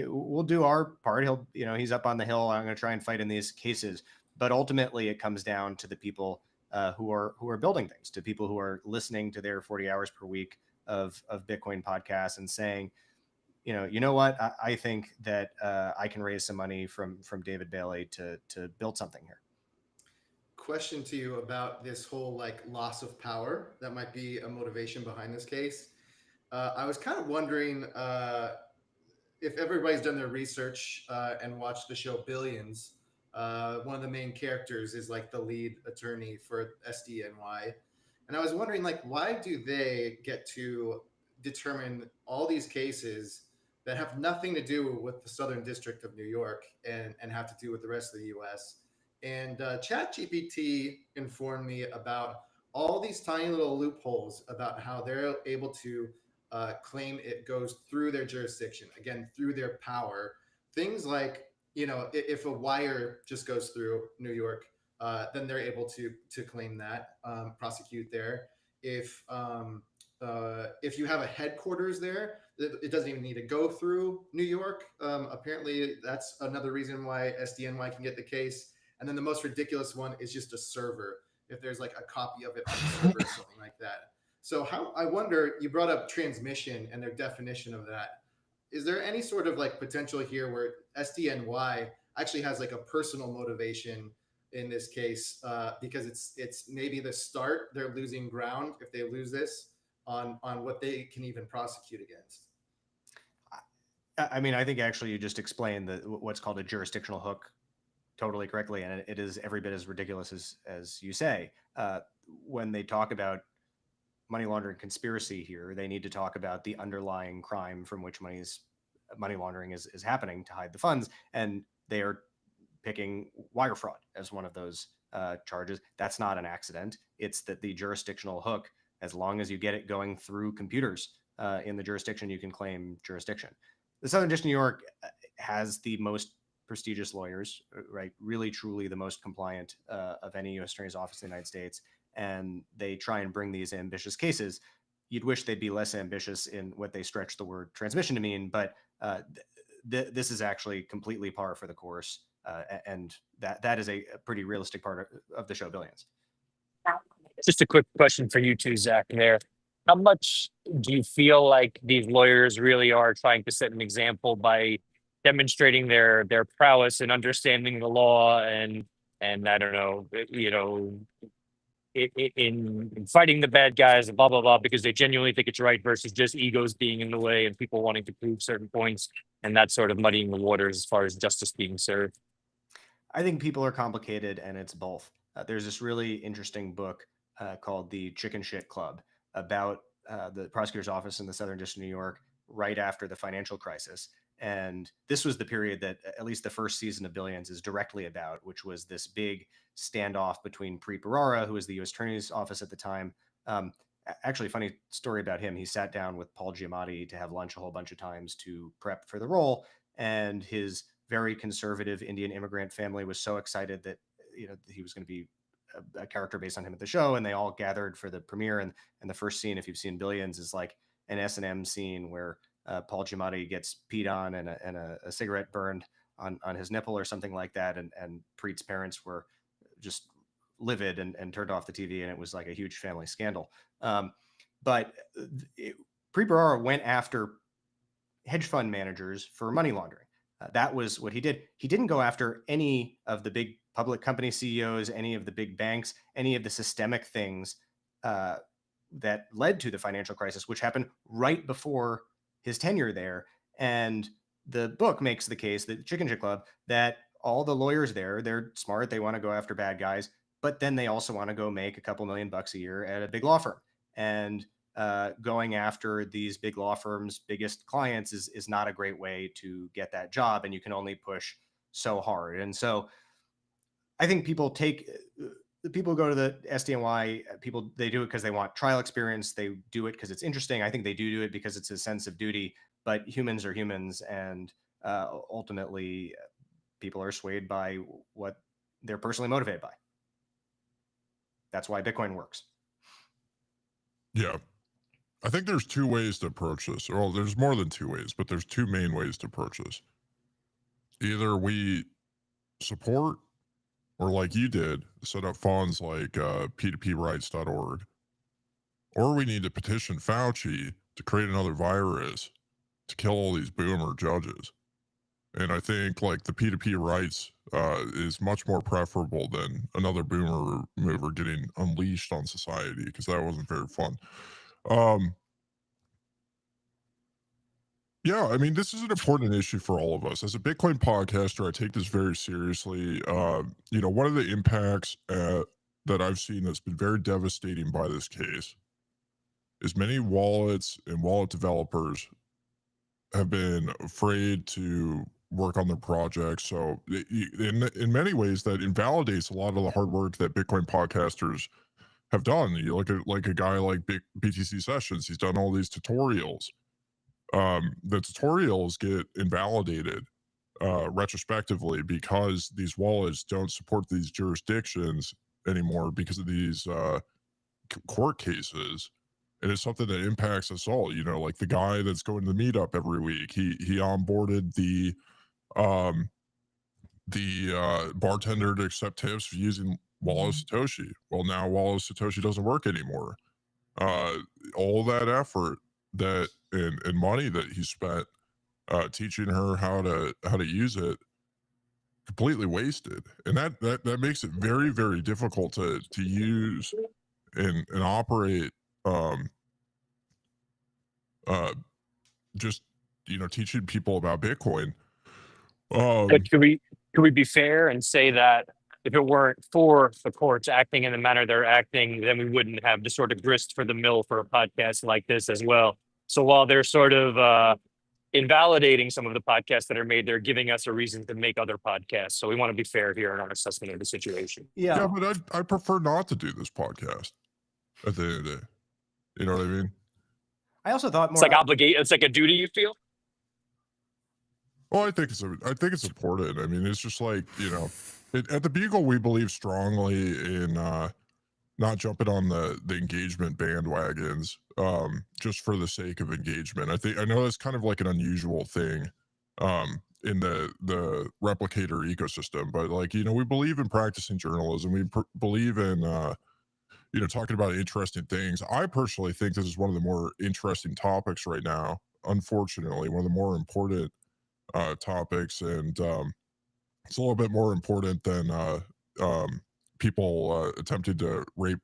we'll do our part. He's up on the hill. I'm going to try and fight in these cases. But ultimately, it comes down to the people who are building things, to people who are listening to their 40 hours per week of Bitcoin podcasts and saying, you know what, I think that I can raise some money from David Bailey to build something here. Question to you about this whole like loss of power that might be a motivation behind this case. I was kind of wondering if everybody's done their research and watched the show Billions. One of the main characters is like the lead attorney for SDNY. And I was wondering, like, why do they get to determine all these cases that have nothing to do with the Southern District of New York and have to do with the rest of the US? And ChatGPT informed me about all these tiny little loopholes about how they're able to claim it goes through their jurisdiction, again, through their power. Things like, if a wire just goes through New York, then they're able to claim that, prosecute there. If you have a headquarters there, it doesn't even need to go through New York. Apparently, that's another reason why SDNY can get the case. And then the most ridiculous one is just a server. If there's like a copy of it on the server or something like that. So I wonder, you brought up transmission and their definition of that. Is there any sort of like potential here where SDNY actually has like a personal motivation in this case, because it's maybe the start, they're losing ground if they lose this on what they can even prosecute against? I mean, I think actually you just explained what's called a jurisdictional hook totally correctly, and it is every bit as ridiculous as you say. When they talk about money laundering conspiracy here, they need to talk about the underlying crime from which money laundering is happening to hide the funds, and they are picking wire fraud as one of those charges. That's not an accident. It's that the jurisdictional hook, as long as you get it going through computers in the jurisdiction, you can claim jurisdiction. The Southern District of New York has the most prestigious lawyers, right? Really, truly the most compliant of any U.S. Attorney's Office in the United States. And they try and bring these ambitious cases. You'd wish they'd be less ambitious in what they stretch the word transmission to mean, but this is actually completely par for the course. And that is a pretty realistic part of the show Billions. Just a quick question for you two, Zach, there. How much do you feel like these lawyers really are trying to set an example by demonstrating their prowess in understanding the law and I don't know, in fighting the bad guys and blah, blah, blah, because they genuinely think it's right versus just egos being in the way and people wanting to prove certain points and that sort of muddying the waters as far as justice being served? I think people are complicated, and it's both. There's this really interesting book called The Chicken Shit Club about the prosecutor's office in the Southern District of New York right after the financial crisis. And this was the period that at least the first season of Billions is directly about, which was this big standoff between Preet Bharara, who was the U.S. Attorney's Office at the time. Actually, funny story about him. He sat down with Paul Giamatti to have lunch a whole bunch of times to prep for the role. And his very conservative Indian immigrant family was so excited that he was going to be a character based on him at the show, and they all gathered for the premiere. And the first scene, if you've seen Billions, is like an S&M scene where Paul Giamatti gets peed on and a cigarette burned on his nipple or something like that. And Preet's parents were just livid and turned off the TV, and it was like a huge family scandal. But Preet Bharara went after hedge fund managers for money laundering. That was what he did. He didn't go after any of the big public company CEOs, any of the big banks, any of the systemic things that led to the financial crisis, which happened right before his tenure there. And the book makes the case, the Chicken Shit Club, that all the lawyers there, they're smart, they want to go after bad guys, but then they also want to go make a couple $1 million a year at a big law firm. And going after these big law firms' biggest clients is not a great way to get that job, and you can only push so hard. And so I think people go to the SDNY, they do it because they want trial experience. They do it because it's interesting. I think they do it because it's a sense of duty, but humans are humans. And ultimately people are swayed by what they're personally motivated by. That's why Bitcoin works. Yeah. I think there's two ways to approach this. Well, there's more than two ways, but there's two main ways to approach this. Either we support, or like you did, set up funds like p2prights.org, or we need to petition Fauci to create another virus to kill all these boomer judges. And I think like the P2P rights is much more preferable than another boomer mover getting unleashed on society, because that wasn't very fun. Yeah, I mean, this is an important issue for all of us. As a Bitcoin podcaster, I take this very seriously. One of the impacts that I've seen that's been very devastating by this case is many wallets and wallet developers have been afraid to work on their projects. So in many ways, that invalidates a lot of the hard work that Bitcoin podcasters have done. You look at like a guy like BTC Sessions. He's done all these tutorials. The tutorials get invalidated retrospectively because these wallets don't support these jurisdictions anymore because of these court cases. And it's something that impacts us all. You know, like the guy that's going to the meetup every week, he onboarded the bartender to accept tips for using Wallet Satoshi. Well, now Wallet Satoshi doesn't work anymore. All that effort that and money that he spent teaching her how to use it, completely wasted. And that makes it very, very difficult to use and operate just, you know, teaching people about Bitcoin. But could we be fair and say that if it weren't for the courts acting in the manner they're acting, then we wouldn't have the sort of grist for the mill for a podcast like this as well. So while they're sort of invalidating some of the podcasts that are made, they're giving us a reason to make other podcasts. So we want to be fair here in our assessment of the situation. Yeah, but I prefer not to do this podcast at the end of the day. You know what I mean? I also thought more. It's like a duty you feel. Well, I think it's important. I mean, it's just like, you know, at the Bugle, we believe strongly in not jumping on the engagement bandwagons just for the sake of engagement. I know that's kind of like an unusual thing in the replicator ecosystem, but like, you know, we believe in practicing journalism. We believe in you know, talking about interesting things. I personally think this is one of the more interesting topics right now. Unfortunately, one of the more important topics, and it's a little bit more important than people attempting to rape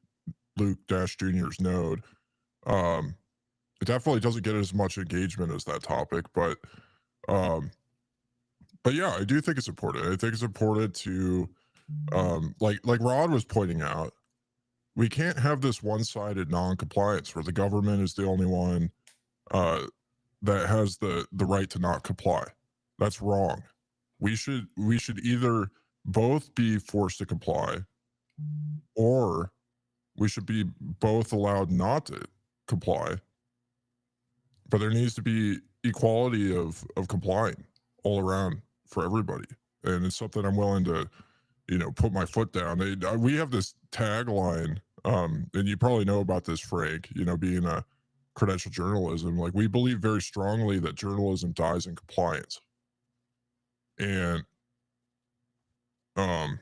Luke Dash Jr.'s node. It definitely doesn't get as much engagement as that topic, but yeah, I do think it's important. I think it's important to like Rod was pointing out, we can't have this one-sided non-compliance where the government is the only one that has the right to not comply. That's wrong. We should either both be forced to comply, or we should be both allowed not to comply. But there needs to be equality of complying all around for everybody, and it's something I'm willing to, you know, put my foot down. We have this tagline, and you probably know about this, Frank, you know, being a credential journalism, like we believe very strongly that journalism dies in compliance. And in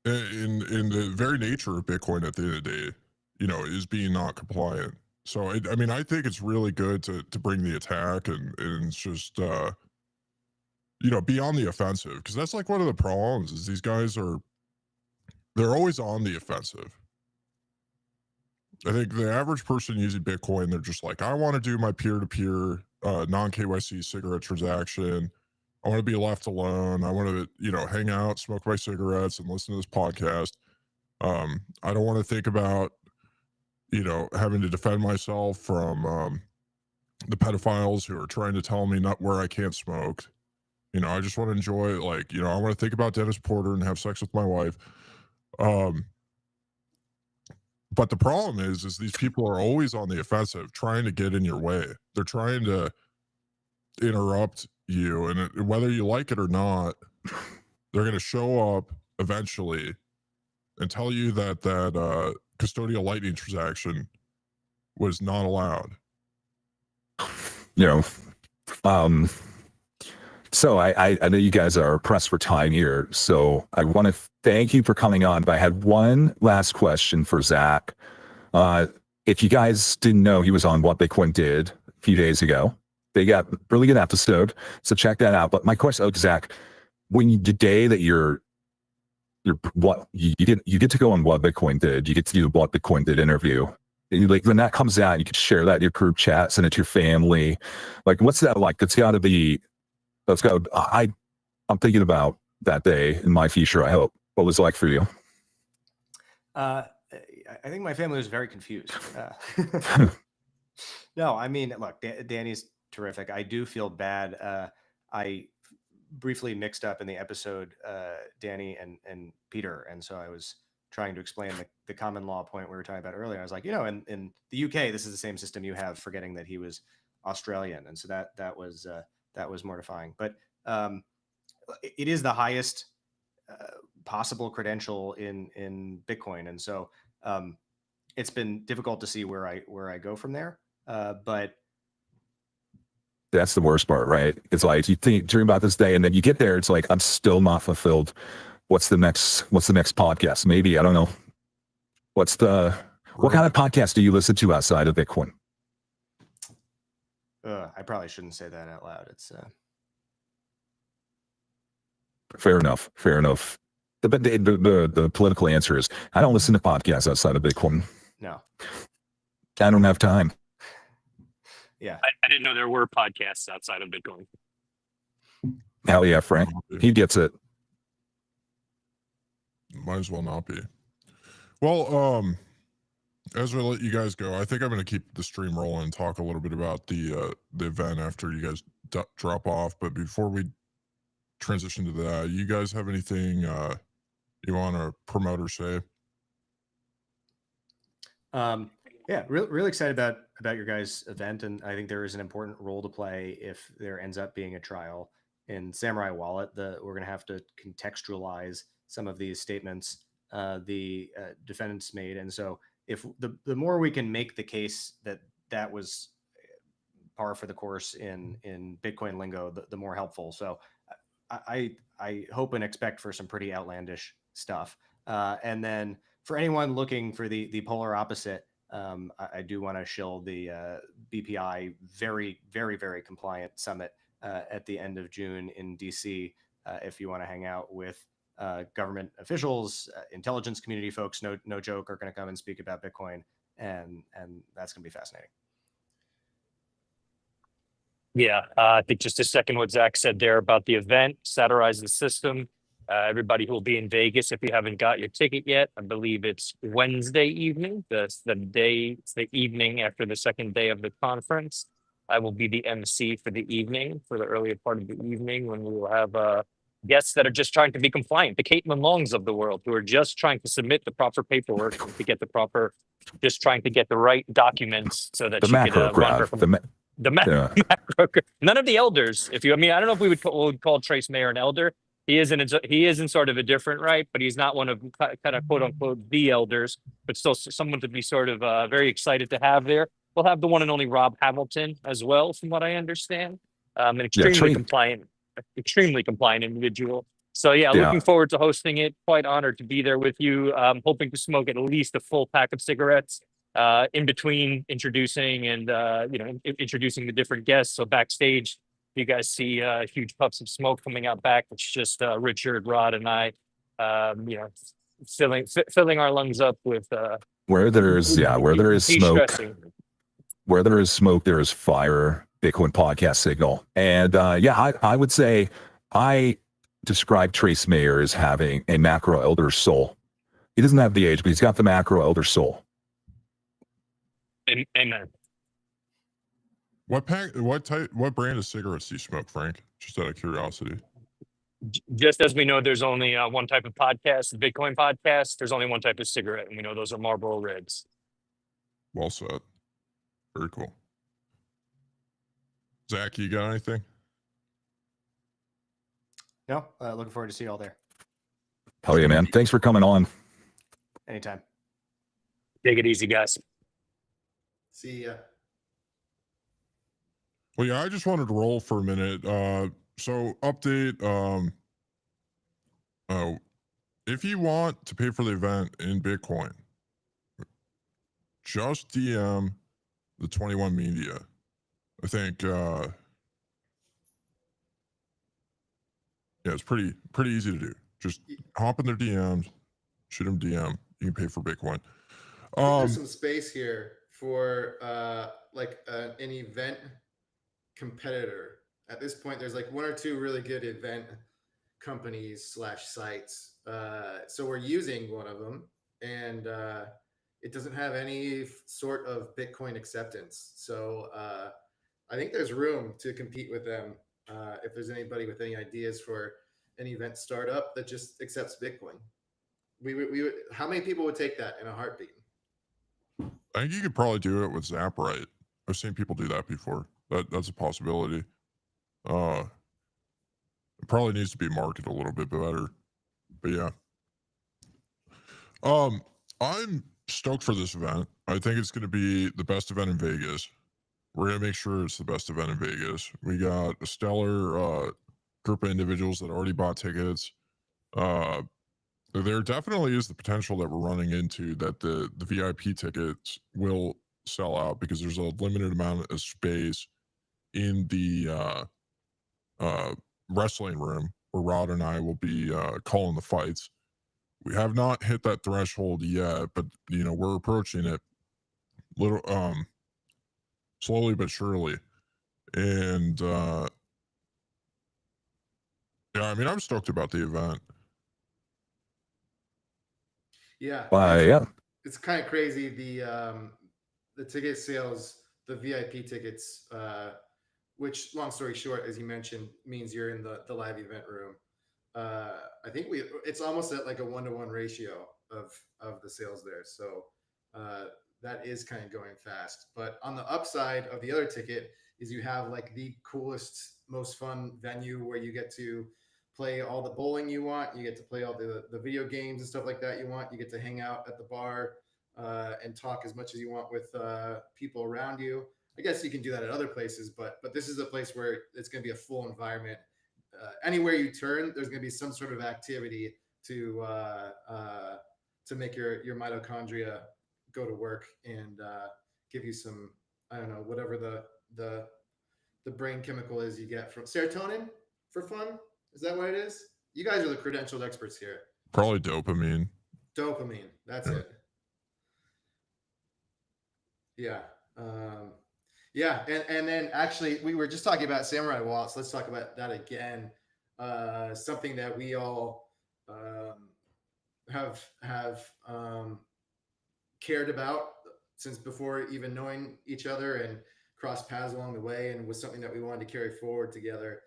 the very nature of Bitcoin at the end of the day, you know, is being not compliant. So I mean, I think it's really good to bring the attack and just you know, be on the offensive, because that's like one of the problems is these guys they're always on the offensive. I think the average person using Bitcoin, they're just like, I want to do my peer-to-peer non-KYC cigarette transaction. I want to be left alone. I want to, you know, hang out, smoke my cigarettes, and listen to this podcast. I don't want to think about, you know, having to defend myself from the pedophiles who are trying to tell me not where I can't smoke. You know, I just want to enjoy, like, you know, I want to think about Dennis Porter and have sex with my wife. But the problem is these people are always on the offensive, trying to get in your way. They're trying to interrupt you, and whether you like it or not, they're going to show up eventually and tell you that custodial lightning transaction was not allowed. You know, so I know you guys are pressed for time here, so I want to thank you for coming on. But I had one last question for Zack. If you guys didn't know, he was on What Bitcoin Did a few days ago. They got a really good episode, so check that out. But my question, Zack, the day that you get to go on What Bitcoin Did, you get to do the What Bitcoin Did interview. And like when that comes out, you can share that in your group chat, send it to your family. Like, what's that like? I'm thinking about that day in my future, I hope. What was it like for you? I think my family was very confused. No, I mean, look, Danny's terrific. I do feel bad. I briefly mixed up in the episode Danny and Peter, and so I was trying to explain the common law point we were talking about earlier. I was like, in the UK, this is the same system you have, forgetting that he was Australian, and so that was mortifying. But it is the highest possible credential in Bitcoin, and so it's been difficult to see where I go from there. But that's the worst part, right? It's like you dream about this day, and then you get there. It's like I'm still not fulfilled. What's the next podcast? Maybe, I don't know. What kind of podcast do you listen to outside of Bitcoin? I probably shouldn't say that out loud. It's fair enough. The political answer is I don't listen to podcasts outside of Bitcoin. No, I don't have time. Yeah, I didn't know there were podcasts outside of Bitcoin. Hell yeah, Frank. He gets it. Might as well not be. Well, as we let you guys go, I think I'm going to keep the stream rolling and talk a little bit about the event after you guys drop off. But before we transition to that, you guys have anything you want to promote or say? Yeah, really excited about your guys' event, and I think there is an important role to play if there ends up being a trial in Samourai Wallet. We're going to have to contextualize some of these statements the defendants made, and so if the more we can make the case that was par for the course in Bitcoin lingo, the more helpful. So I hope and expect for some pretty outlandish stuff. And then for anyone looking for the polar opposite, I do want to shill the BPI very, very, very compliant summit at the end of June in DC. If you want to hang out with government officials, intelligence community folks, no joke, are going to come and speak about Bitcoin, and that's going to be fascinating. Yeah, I think just to second what Zack said there about the event, Satarize the system. Everybody who will be in Vegas, if you haven't got your ticket yet, I believe it's Wednesday evening. It's the evening after the second day of the conference. I will be the MC for the evening, for the earlier part of the evening, when we will have guests that are just trying to be compliant, the Caitlin Longs of the world, who are just trying to submit the proper paperwork to get just trying to get the right documents so that The she macro could run her. crowd. Macro. None of the elders. I don't know if we would call Trace Mayer an elder. He is in sort of a different right, but he's not one of kind of quote unquote the elders, but still someone to be sort of very excited to have there. We'll have the one and only Rob Hamilton as well, from what I understand. An extremely compliant individual. So looking forward to hosting it. Quite honored to be there with you. Hoping to smoke at least a full pack of cigarettes in between introducing and introducing the different guests. So backstage, you guys see huge puffs of smoke coming out back. It's just Richard, Rod, and I, filling our lungs up with. Where there is smoke, there is fire. Bitcoin podcast signal, and I would say I describe Trace Mayer as having a macro elder soul. He doesn't have the age, but he's got the macro elder soul. Amen. What brand of cigarettes do you smoke, Frank? Just out of curiosity. Just as we know, there's only one type of podcast, the Bitcoin podcast. There's only one type of cigarette, and we know those are Marlboro Reds. Well said. Very cool. Zack, you got anything? No, looking forward to see you all there. Hell yeah, man. Thanks for coming on. Anytime. Take it easy, guys. See ya. Well, yeah, I just wanted to roll for a minute. So update. If you want to pay for the event in Bitcoin, just DM the 21 Media. I think it's pretty easy to do. Just hop in their DMs, shoot them DM. You can pay for Bitcoin. There's some space here for an event competitor. At this point, there's like one or two really good event companies / sites. So we're using one of them, and it doesn't have any sort of Bitcoin acceptance. So I think there's room to compete with them. If there's anybody with any ideas for an event startup that just accepts Bitcoin, we would. How many people would take that in a heartbeat? I think you could probably do it with Zapprite. I've seen people do that before. That's a possibility. It probably needs to be marketed a little bit better. But yeah. I'm stoked for this event. I think it's gonna be the best event in Vegas. We're gonna make sure it's the best event in Vegas. We got a stellar group of individuals that already bought tickets. There definitely is the potential that we're running into that the VIP tickets will sell out because there's a limited amount of space in the wrestling room where Rod and I will be calling the fights. We have not hit that threshold yet, but we're approaching it little slowly but surely. And yeah, I mean, I'm stoked about the event. Yeah. Yeah. It's kind of crazy. The ticket sales, the VIP tickets, which, long story short, as you mentioned, means you're in the live event room. I think it's almost at like a 1-to-1 ratio of the sales there. So that is kind of going fast. But on the upside of the other ticket is you have like the coolest, most fun venue where you get to play all the bowling you want. You get to play all the video games and stuff like that you want. You get to hang out at the bar and talk as much as you want with people around you. I guess you can do that at other places, but this is a place where it's going to be a full environment. Anywhere you turn, there's going to be some sort of activity to make your mitochondria go to work and give you some, I don't know, whatever the brain chemical is you get from serotonin for fun. Is that what it is? You guys are the credentialed experts here. Probably dopamine. Dopamine. That's it. Yeah. Yeah. And then actually, we were just talking about Samurai wallets. Let's talk about that again. Something that we all have cared about since before even knowing each other and crossed paths along the way, and was something that we wanted to carry forward together.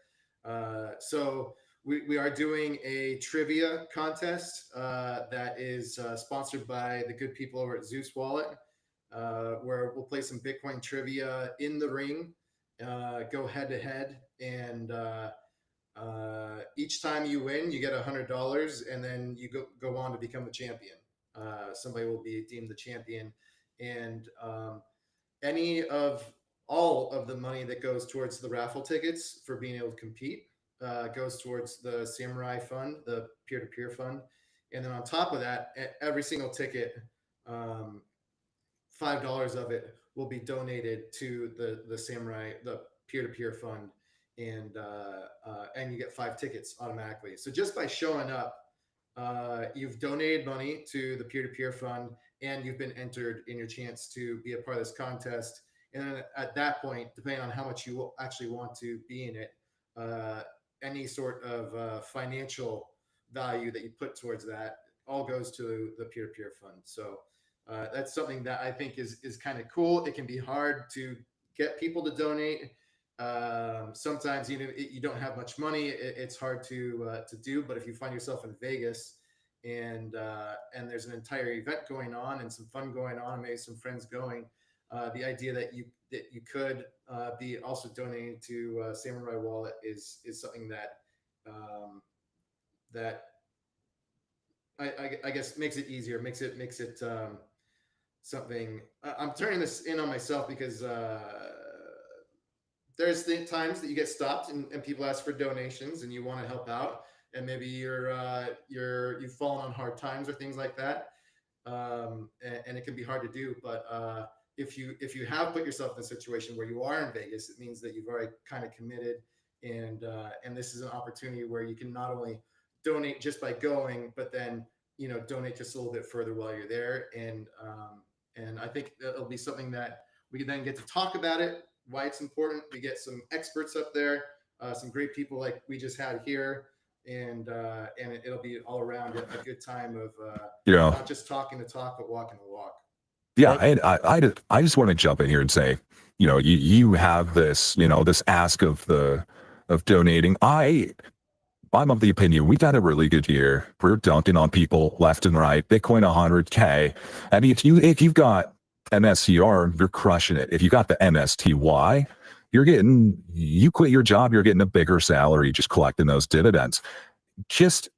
So we are doing a trivia contest that is sponsored by the good people over at Zeus Wallet, where we'll play some Bitcoin trivia in the ring, go head to head, and each time you win, you get $100, and then you go on to become the champion. Somebody will be deemed the champion, and all of the money that goes towards the raffle tickets for being able to compete goes towards the Samourai fund, the peer-to-peer fund. And then on top of that, every single ticket, $5 of it will be donated to the Samourai, the peer-to-peer fund. And you get 5 tickets automatically. So just by showing up, you've donated money to the peer-to-peer fund, and you've been entered in your chance to be a part of this contest. And then at that point, depending on how much you actually want to be in it, any sort of financial value that you put towards that all goes to the peer-to-peer fund. So that's something that I think is kind of cool. It can be hard to get people to donate. Sometimes you don't have much money. It's hard to do. But if you find yourself in Vegas and there's an entire event going on and some fun going on, and maybe some friends going, the idea that you could be also donating to Samourai Wallet is something that that I guess makes it easier, makes it something. I'm turning this in on myself because there's times that you get stopped and people ask for donations and you want to help out, and maybe you've fallen on hard times or things like that, and it can be hard to do. But if you have put yourself in a situation where you are in Vegas, it means that you've already kind of committed, and this is an opportunity where you can not only donate just by going, but then donate just a little bit further while you're there, and I think it'll be something that we can then get to talk about it, why it's important. We get some experts up there, some great people like we just had here, and it'll be all around a good time of not just talking the talk, but walking the walk. Yeah, I just want to jump in here and say, you have this, this ask of donating. I'm of the opinion we've had a really good year. We're dunking on people left and right. Bitcoin 100K. I mean, if you've got MSCR, you're crushing it. If you got the MSTY, you quit your job, you're getting a bigger salary just collecting those dividends. Just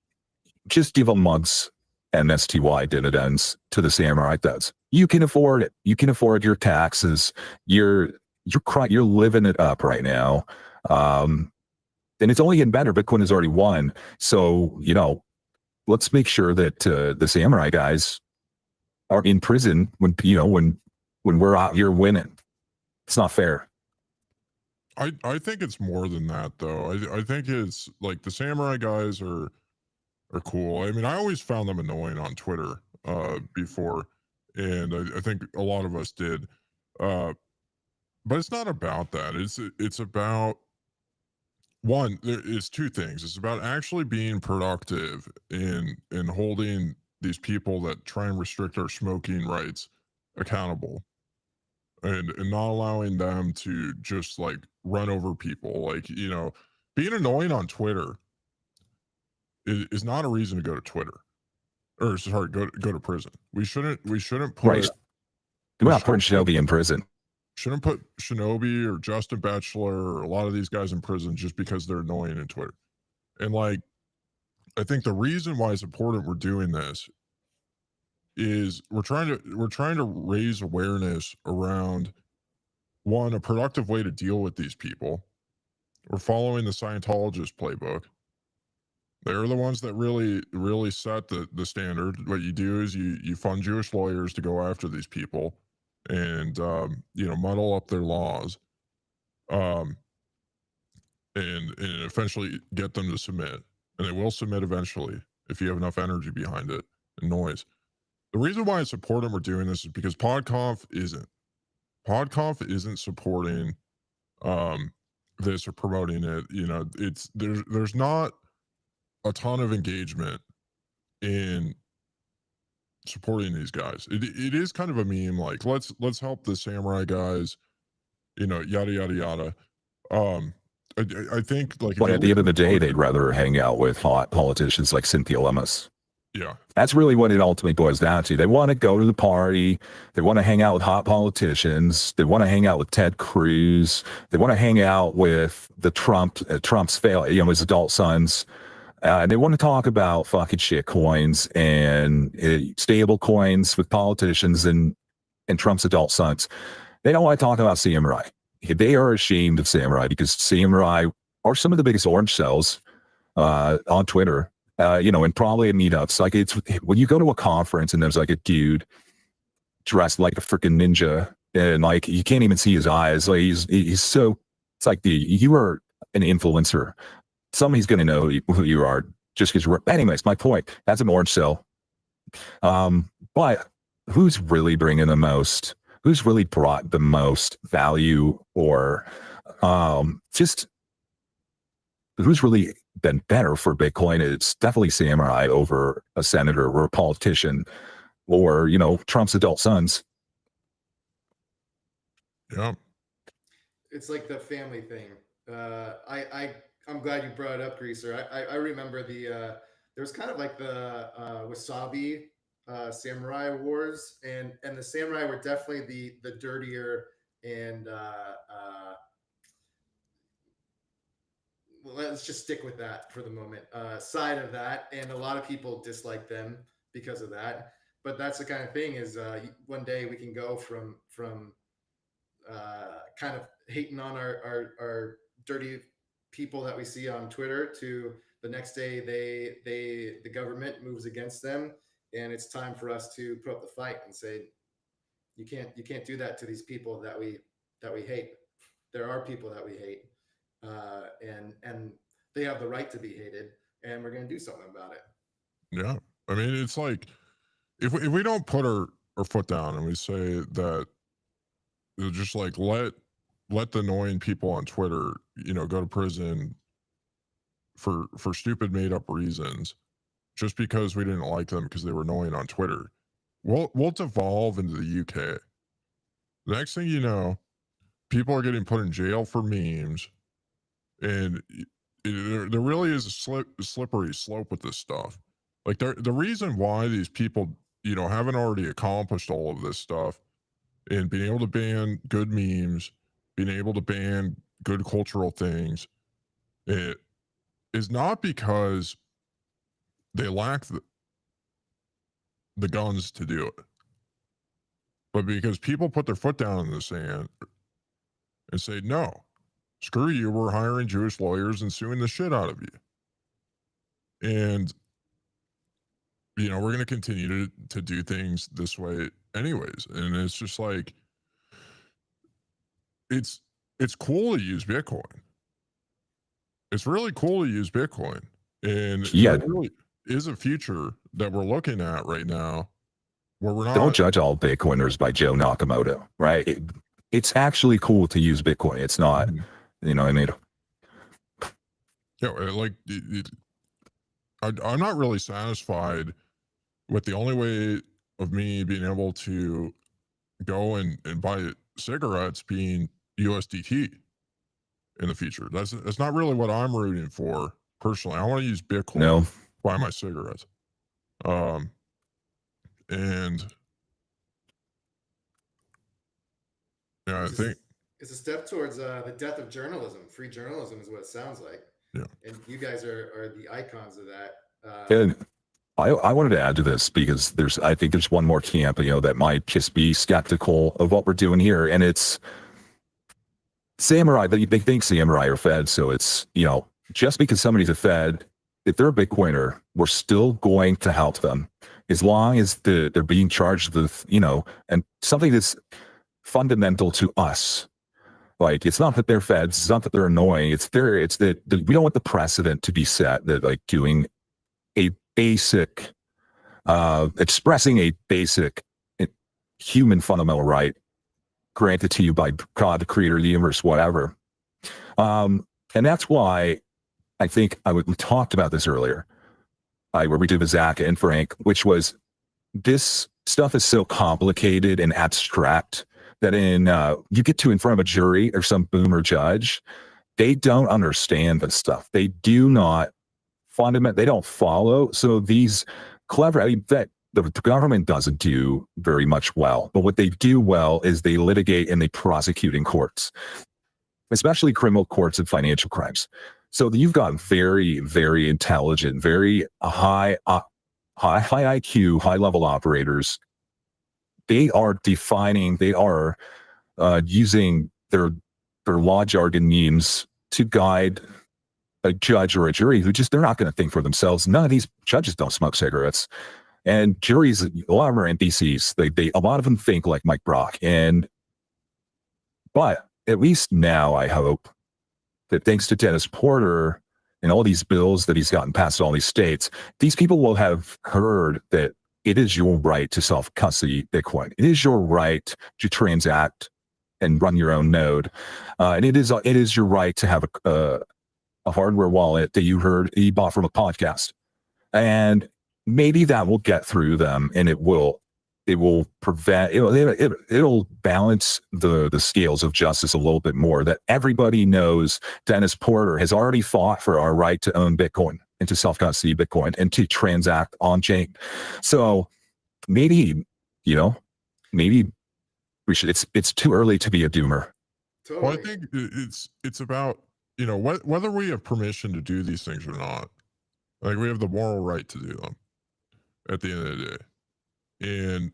give a month's MSTY dividends to the Samurai does. You can afford it. You can afford your taxes. You're living it up right now. And it's only getting better. Bitcoin has already won. So, let's make sure that the Samurai guys are in prison when we're out here winning. It's not fair. I think it's more than that, though. I think it's like the Samurai guys are cool. I mean, I always found them annoying on Twitter before, and I think a lot of us did. But it's not about that. It's about one. It's two things. It's about actually being productive in holding these people that try and restrict our smoking rights accountable, and not allowing them to just like run over people. Like, being annoying on Twitter is not a reason to go to Twitter, or sorry, go to prison. We shouldn't put Right. We're not putting Shinobi in prison. Shouldn't put Shinobi or Justin Bachelor or a lot of these guys in prison just because they're annoying in Twitter. And like, I think the reason why it's important we're doing this is we're trying to raise awareness around, one, a productive way to deal with these people. We're following the Scientologist playbook. They're the ones that really set the standard. What you do is you fund Jewish lawyers to go after these people and muddle up their laws, and eventually get them to submit. And they will submit eventually if you have enough energy behind it and noise. The reason why it's important we're doing this is because PodConf isn't supporting this or promoting it. It's there's not a ton of engagement in supporting these guys. It is kind of a meme, like let's help the Samurai guys, yada yada yada. I think like, but at the end of the day, they'd rather hang out with hot politicians like Cynthia Lummis. Yeah, that's really what it ultimately boils down to. They want to go to the party. They want to hang out with hot politicians. They want to hang out with Ted Cruz. They want to hang out with the Trump's his adult sons. They want to talk about fucking shit coins and stable coins with politicians and Trump's adult sons. They don't want to talk about Samurai. They are ashamed of Samurai because Samurai are some of the biggest orange cells on Twitter, and probably at meetups. Like, it's when you go to a conference and there's like a dude dressed like a freaking ninja and like you can't even see his eyes. Like he's so, it's like you are an influencer. Somebody's going to know who you are just because you're. Anyways, my point, that's an orange cell. But who's really bringing the most? Who's really brought the most value, or just who's really been better for Bitcoin? It's definitely Samurai over a senator or a politician or, Trump's adult sons. Yeah. It's like the family thing. I'm glad you brought it up, Greaser. I remember there was kind of like the Wasabi Samurai Wars, and the Samurai were definitely the dirtier and let's just stick with that for the moment. Side of that, and a lot of people dislike them because of that. But that's the kind of thing is one day we can go from kind of hating on our dirty people that we see on Twitter to the next day the government moves against them, and it's time for us to put up the fight and say you can't do that to these people that we hate. There are people that we hate, and they have the right to be hated, and we're going to do something about it. Yeah, I mean, it's like if we don't put our foot down and we say that, just like let the annoying people on Twitter, go to prison for stupid made up reasons, just because we didn't like them because they were annoying on Twitter. we'll devolve into the UK. The next thing you know, people are getting put in jail for memes, and there really is a slippery slope with this stuff. Like the reason why these people, haven't already accomplished all of this stuff and being able to ban good memes, being able to ban good cultural things, it is not because they lack the guns to do it, but because people put their foot down in the sand and say, no, screw you, we're hiring Jewish lawyers and suing the shit out of you. And, we're going to continue to do things this way anyways. And it's just like, it's cool to use Bitcoin. It's really cool to use Bitcoin. And there really is a future that we're looking at right now where we're not. Don't judge all Bitcoiners by Joe Nakamoto, right? It's actually cool to use Bitcoin. It's not, I mean. Yeah, like I'm not really satisfied with the only way of me being able to go and buy cigarettes being USDT in the future. That's not really what I'm rooting for personally. I want to use Bitcoin to buy my cigarettes. And yeah, I think it's a step towards the death of journalism. Free journalism is what it sounds like. Yeah. And you guys are the icons of that. And I wanted to add to this because I think there's one more camp, that might just be skeptical of what we're doing here. And it's Samourai. They think Samourai are Fed. So it's, just because somebody's a Fed, if they're a Bitcoiner, we're still going to help them as long as they're being charged with, and something that's fundamental to us. Like, it's not that they're Feds, it's not that they're annoying. It's that we don't want the precedent to be set that, like, doing a basic, expressing a basic human fundamental right granted to you by God, the creator of the universe, whatever. And that's why I think we talked about this earlier, where we did with Zack and Frank, which was this stuff is so complicated and abstract that you get in front of a jury or some boomer judge, they don't understand this stuff. They do not they don't follow. So these that the government doesn't do very much well, but what they do well is they litigate and they prosecute in courts, especially criminal courts and financial crimes. So you've got very, very intelligent, very high IQ, high level operators. They are using their law jargon memes to guide a judge or a jury who they're not going to think for themselves. None of these judges don't smoke cigarettes, and juries, a lot of them are NPCs. A lot of them think like Mike Brock, but at least now I hope that thanks to Dennis Porter and all these bills that he's gotten passed in all these states, these people will have heard that it is your right to self-custody Bitcoin. It is your right to transact and run your own node. And it is your right to have a hardware wallet that you bought from a podcast. And maybe that will get through them, and it will prevent, it'll balance the scales of justice a little bit more, that everybody knows Dennis Porter has already fought for our right to own Bitcoin and to self-custody Bitcoin and to transact on chain. So maybe we should, it's too early to be a doomer. Totally. Well, I think it's about, whether we have permission to do these things or not. Like, we have the moral right to do them at the end of the day. And,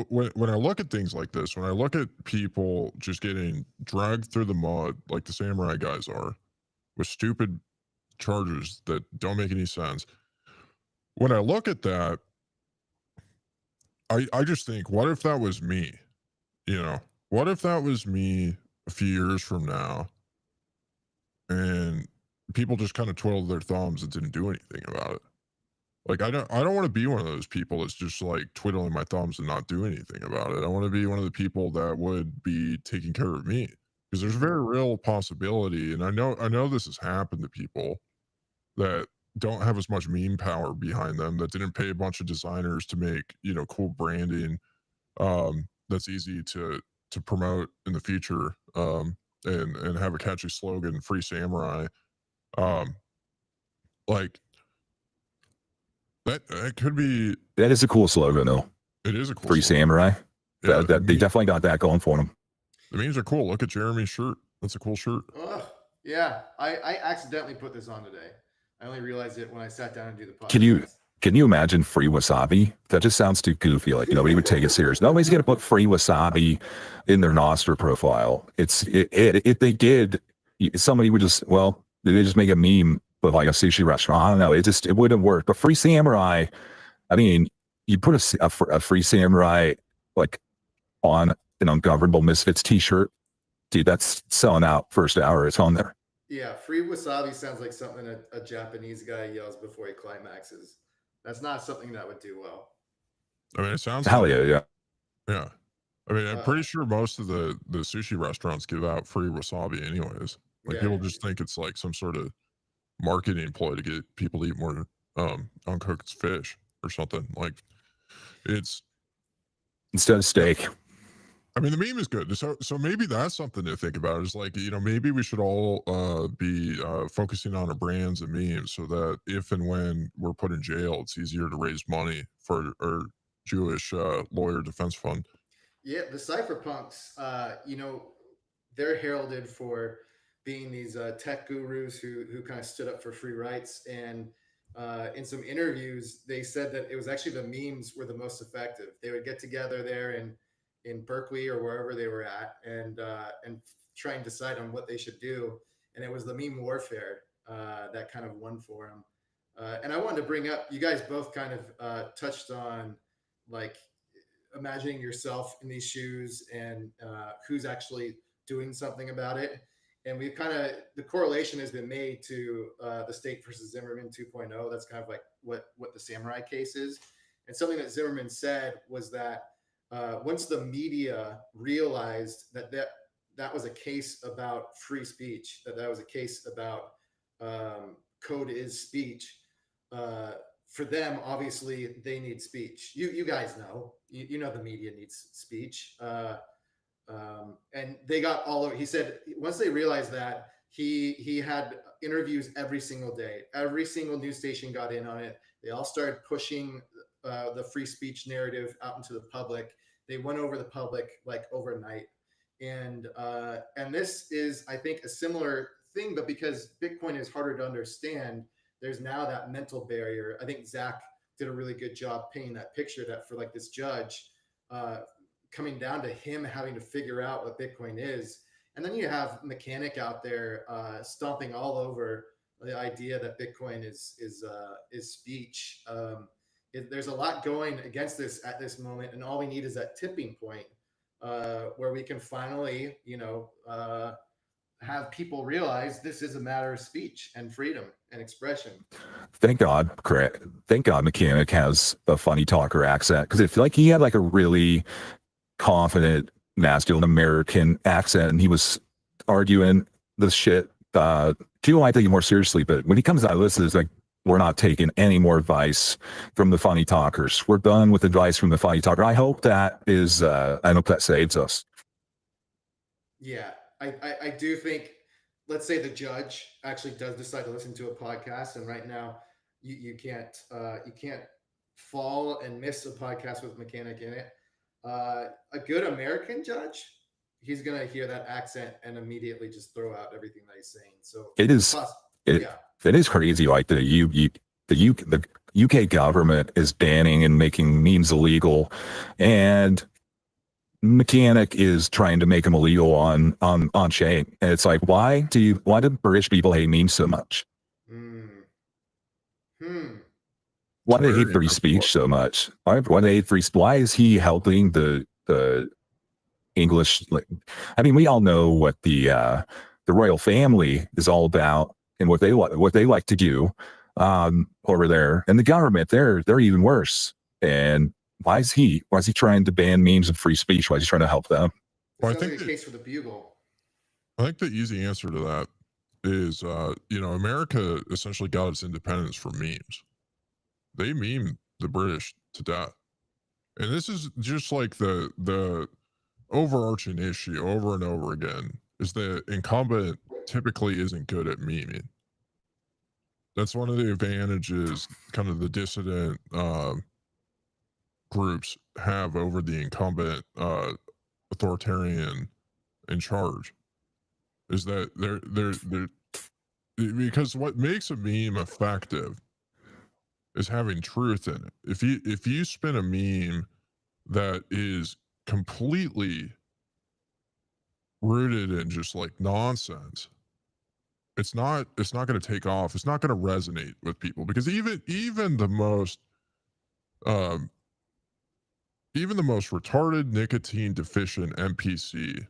when I look at things like this, when I look at people just getting dragged through the mud like the Samourai guys are, with stupid charges that don't make any sense, when I look at that, I just think, what if that was me? What if that was me a few years from now, and people just kind of twiddled their thumbs and didn't do anything about it? Like, I don't want to be one of those people that's just like twiddling my thumbs and not do anything about it. I want to be one of the people that would be taking care of me, because there's a very real possibility, and I know this has happened to people, that don't have as much meme power behind them, that didn't pay a bunch of designers to make, you know, cool branding that's easy to promote in the future, and have a catchy slogan, Free Samurai. Um, like that could be. That is a cool slogan, though. It is a cool Free slogan. Samurai. Yeah, That they definitely got that going for them. The memes are cool. Look at Jeremy's shirt. That's a cool shirt. Yeah, I accidentally put this on today. I only realized it when I sat down and do the podcast. Can you imagine free wasabi? That just sounds too goofy. Like nobody would take it serious. Nobody's gonna put free wasabi in their Nostra profile. If they did, somebody would just they just make a meme with like a sushi restaurant. I don't know. It wouldn't work. But Free Samurai, I mean, you put a Free Samurai like on an Ungovernable Misfits t-shirt, dude, that's selling out first hour. It's on there. Yeah, free wasabi sounds like something a Japanese guy yells before he climaxes. That's not something that would do well. I mean, it sounds hell like, yeah. I mean, I'm pretty sure most of the sushi restaurants give out free wasabi anyways. Like people just think it's like some sort of marketing ploy to get people to eat more uncooked fish or something. Like it's instead of steak. I mean, the meme is good. So maybe that's something to think about. Is like, you know, maybe we should all be focusing on our brands and memes so that if and when we're put in jail, it's easier to raise money for our Jewish lawyer defense fund. Yeah, the cypherpunks, you know, they're heralded for being these tech gurus who kind of stood up for free rights. And in some interviews, they said that it was actually the memes were the most effective. They would get together there in Berkeley or wherever they were at and try and decide on what they should do. And it was the meme warfare that kind of won for them. And I wanted to bring up, you guys both kind of touched on like imagining yourself in these shoes and who's actually doing something about it. And we've kind of, the correlation has been made to the State versus Zimmerman 2.0. That's kind of like what the Samourai case is. And something that Zimmerman said was that once the media realized that was a case about free speech, that was a case about code is speech, for them, obviously, they need speech. You guys know, you know the media needs speech. And they got all over. He said once they realized that, he had interviews every single day. Every single news station got in on it. They all started pushing the free speech narrative out into the public. They won over the public like overnight. And this is, I think, a similar thing, but because Bitcoin is harder to understand, there's now that mental barrier. I think Zack did a really good job painting that picture that for like this judge coming down to him having to figure out what Bitcoin is. And then you have Mechanic out there stomping all over the idea that Bitcoin is speech. There's a lot going against this at this moment, and all we need is that tipping point where we can finally, you know, have people realize this is a matter of speech and freedom and expression. Thank God Mechanic has a funny talker accent, because I feel like he had like a really confident masculine American accent, and he was arguing this shit. People might take it more seriously, but when he comes out of this, it's like, we're not taking any more advice from the funny talkers. We're done with advice from the funny talker. I hope that saves us. Yeah, I do think, let's say the judge actually does decide to listen to a podcast, and right now you can't fall and miss a podcast with Mechanic in it. A good American judge, he's gonna hear that accent and immediately just throw out everything that he's saying. So it is crazy. Like the UK government is banning and making memes illegal, and Mechanic is trying to make them illegal on chain. And it's like, why do British people hate memes so much? Why do they hate free speech so much? Why do they hate free speech? Why is he helping the English? Like, I mean, we all know what the royal family is all about and what they like to do over there. And the government, they're even worse. And why is he trying to ban memes and free speech? Why is he trying to help them? Well, I think the case for the Bugle. I think the easy answer to that is America essentially got its independence from memes. They meme the British to death. And this is just like the overarching issue over and over again is the incumbent typically isn't good at memeing. That's one of the advantages kind of the dissident groups have over the incumbent authoritarian in charge is that they're because what makes a meme effective is having truth in it. If you spin a meme that is completely rooted in just like nonsense, it's not going to take off. It's not going to resonate with people because even the most retarded nicotine deficient NPC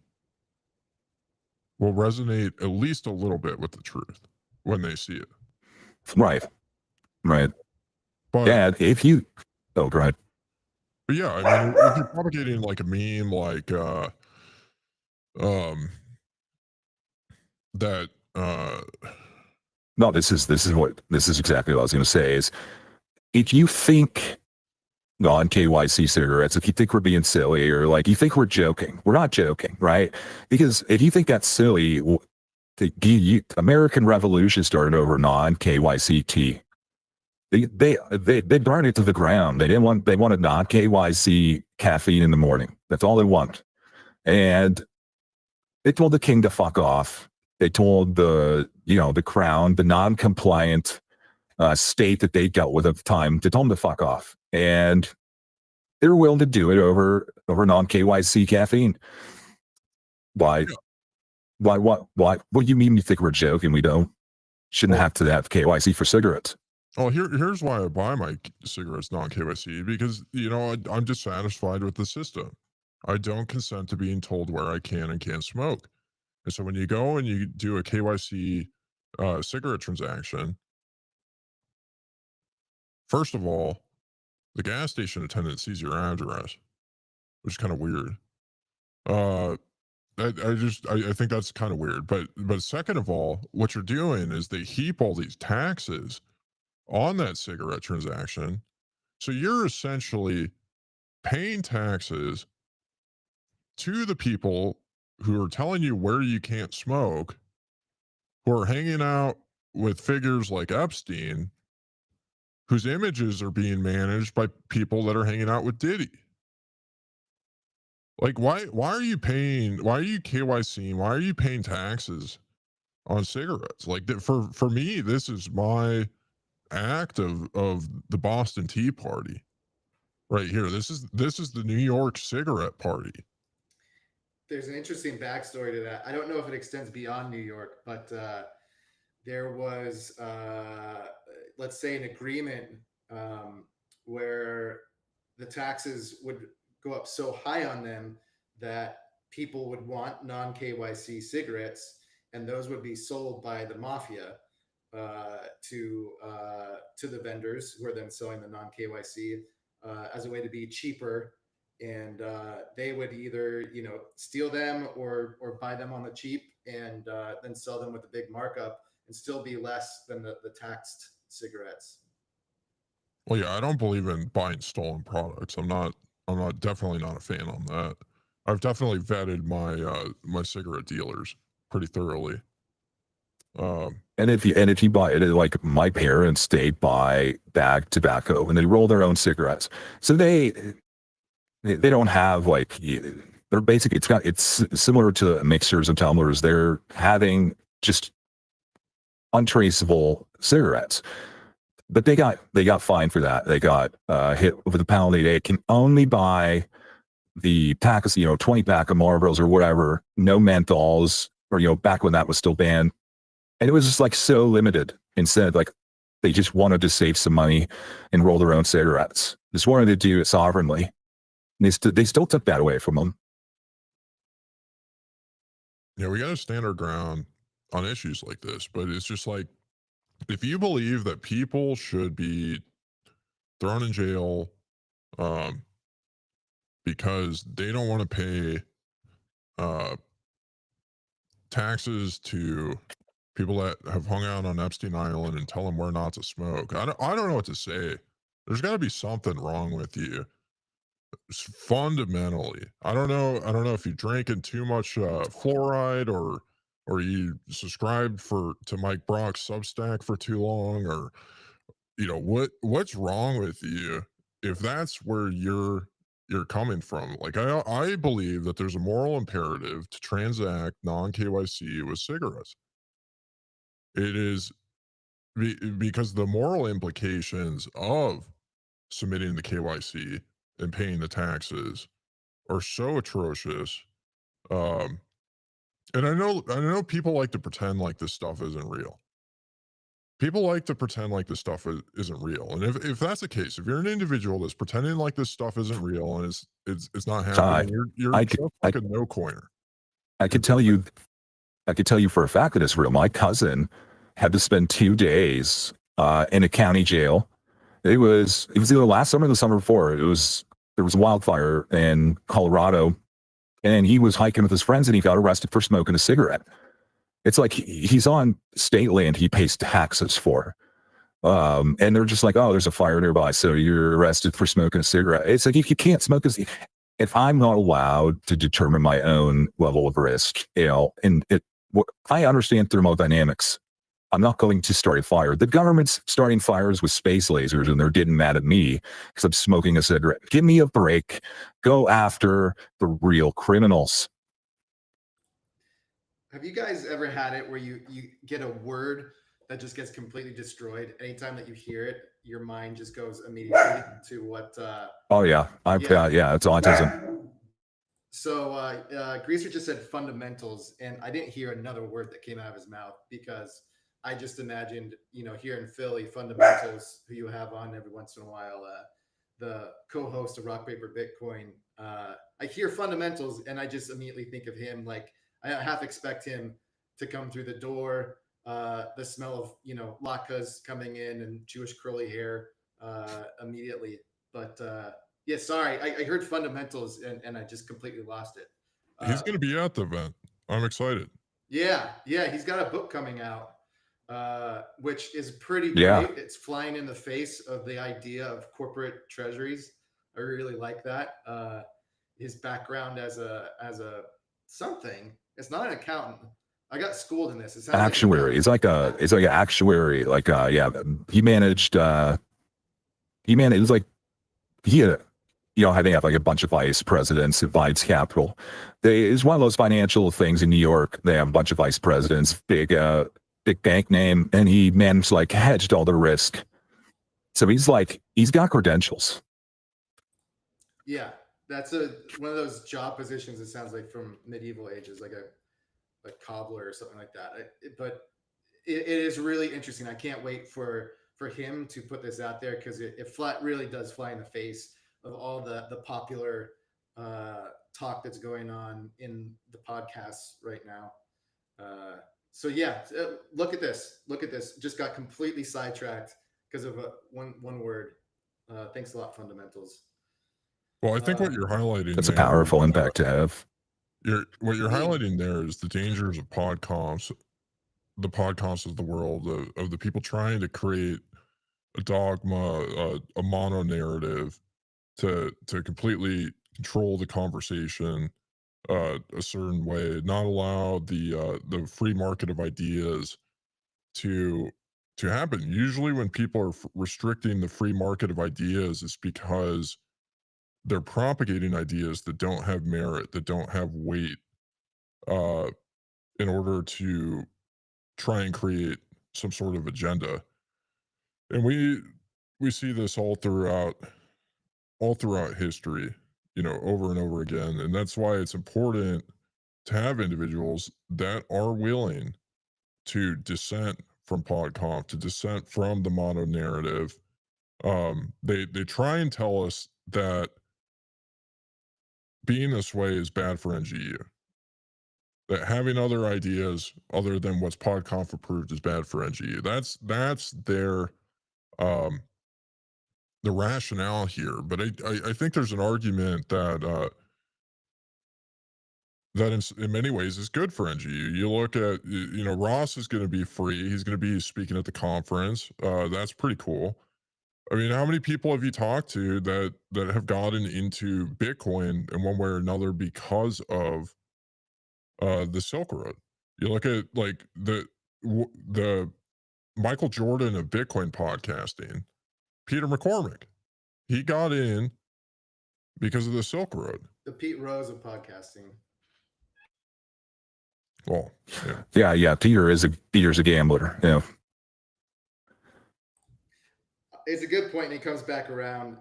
will resonate at least a little bit with the truth when they see it. Right. But Yeah, if you go ahead. But yeah, I mean, if you're propagating like a meme, like that, no, this is exactly what I was going to say. Is if you think non-KYC cigarettes, if you think we're being silly or like you think we're joking, we're not joking, right? Because if you think that's silly, the American Revolution started over non-KYC tea. They burned it to the ground. They wanted non-KYC caffeine in the morning. That's all they want. And they told the king to fuck off. They told the crown, the non-compliant state that they dealt with at the time, to tell them to fuck off. And they're willing to do it over non-KYC caffeine. Why? What do you mean you think we're joking? We shouldn't have to have KYC for cigarettes. Oh, here's why I buy my cigarettes non-KYC, because I'm dissatisfied with the system. I don't consent to being told where I can and can't smoke. And so when you go and you do a KYC cigarette transaction, first of all, the gas station attendant sees your address, which is kind of weird. I think that's kind of weird. But second of all, what you're doing is they heap all these taxes on that cigarette transaction. So you're essentially paying taxes to the people who are telling you where you can't smoke, who are hanging out with figures like Epstein, whose images are being managed by people that are hanging out with Diddy. Like, why are you KYCing? Why are you paying taxes on cigarettes? Like, for me, this is my act of the Boston Tea Party right here. This is the New York cigarette party. There's an interesting backstory to that. I don't know if it extends beyond New York, but there was, let's say, an agreement where the taxes would go up so high on them that people would want non-KYC cigarettes, and those would be sold by the mafia to the vendors who are then selling the non-KYC as a way to be cheaper. And they would either steal them or buy them on the cheap and then sell them with a big markup and still be less than the taxed cigarettes. Well, yeah, I don't believe in buying stolen products. I'm definitely not a fan on that. I've definitely vetted my cigarette dealers pretty thoroughly. And if you buy it, like my parents, they buy bag tobacco and they roll their own cigarettes. So they don't have like, they're basically, it's similar to mixers and tumblers. They're having just untraceable cigarettes, but they got fined for that. They got hit with a penalty. They can only buy the pack of 20 pack of Marlboros or whatever, no menthols, or back when that was still banned. And it was just like so limited. Instead, like they just wanted to save some money and roll their own cigarettes. Just wanted to do it sovereignly. And they still took that away from them. Yeah, we got to stand our ground on issues like this, but it's just like, if you believe that people should be thrown in jail because they don't want to pay taxes to people that have hung out on Epstein Island and tell them where not to smoke. I don't know what to say. There's got to be something wrong with you fundamentally. I don't know if you're drinking too much fluoride, or you subscribed to Mike Brock's Substack for too long, or what's wrong with you if that's where you're coming from. Like, I believe that there's a moral imperative to transact non KYC with cigarettes. It is because the moral implications of submitting the KYC and paying the taxes are so atrocious. Um, and I know people like to pretend like this stuff isn't real. People like to pretend like this stuff isn't real. And if that's the case, if you're an individual that's pretending like this stuff isn't real and it's not happening, you're I just could, like a no coiner. I could tell you, for a fact that it's real. My cousin had to spend 2 days in a county jail. It was either last summer or the summer before. There was a wildfire in Colorado, and he was hiking with his friends, and he got arrested for smoking a cigarette. It's like he's on state land he pays taxes for. And they're just like, oh, there's a fire nearby, so you're arrested for smoking a cigarette. It's like, if you can't smoke, if I'm not allowed to determine my own level of risk, I understand thermodynamics. I'm not going to start a fire. The government's starting fires with space lasers, and they're getting mad at me because I'm smoking a cigarette. Give me a break. Go after the real criminals. Have you guys ever had it where you get a word that just gets completely destroyed? Anytime that you hear it, your mind just goes immediately to what oh yeah, it's autism. So Greaser just said fundamentals, and I didn't hear another word that came out of his mouth because I just imagined, here in Philly, Fundamentals, who you have on every once in a while, the co-host of Rock Paper Bitcoin. I hear Fundamentals, and I just immediately think of him. Like, I half expect him to come through the door, the smell of latkes coming in and Jewish curly hair immediately. But yeah, sorry, I heard Fundamentals, and I just completely lost it. He's going to be at the event. I'm excited. Yeah, he's got a book coming out, which is pretty great. Yeah. It's flying in the face of the idea of corporate treasuries. I really like that. His background as a something. It's not an accountant. I got schooled in this. It's Actuary. It's like an actuary. Like he managed. He had. They have like a bunch of vice presidents at Vice Capital. It's one of those financial things in New York. They have a bunch of vice presidents, big bank name, and he managed hedged all the risk. So he's got credentials. Yeah, that's one of those job positions. It sounds like from medieval ages, like a cobbler or something like that. But it is really interesting. I can't wait for him to put this out there because it really does fly in the face of all the popular talk that's going on in the podcasts right now. So yeah, look at this. Just got completely sidetracked because of one word. Thanks a lot, Fundamentals. Well, I think what you're highlighting, that's a powerful impact to have. What you're highlighting there is the dangers of podcasts, the podcasts of the world, of the people trying to create a dogma, a mono narrative to completely control the conversation a certain way, not allow the free market of ideas to happen. Usually when people are restricting the free market of ideas, it's because they're propagating ideas that don't have merit, that don't have weight, in order to try and create some sort of agenda. And we see this all throughout history, over and over again. And that's why it's important to have individuals that are willing to dissent from PodConf, to dissent from the mono narrative. They try and tell us that being this way is bad for NGU. That having other ideas other than what's PodConf approved is bad for NGU. That's their the rationale here. But I think there's an argument that that in many ways is good for NGU. You look at, you know, Ross is going to be free. He's going to be speaking at the conference. That's pretty cool. I mean, how many people have you talked to that have gotten into Bitcoin in one way or another because of the Silk Road? You look at like the Michael Jordan of Bitcoin podcasting, Peter McCormick. He got in because of the Silk Road. The Pete Rose of podcasting. Well, yeah. Yeah. Peter's a gambler. You know. It's a good point, and he comes back around.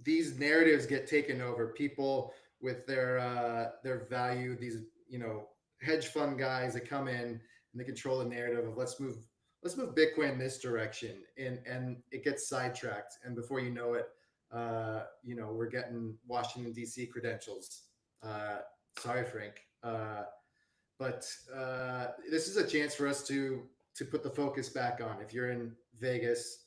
These narratives get taken over. People with their value, these, you know, hedge fund guys that come in and they control the narrative of let's move Bitcoin in this direction, and it gets sidetracked, and before you know it, you know, we're getting Washington D.C. credentials. Sorry, Frank, but this is a chance for us to put the focus back on. If you're in Vegas,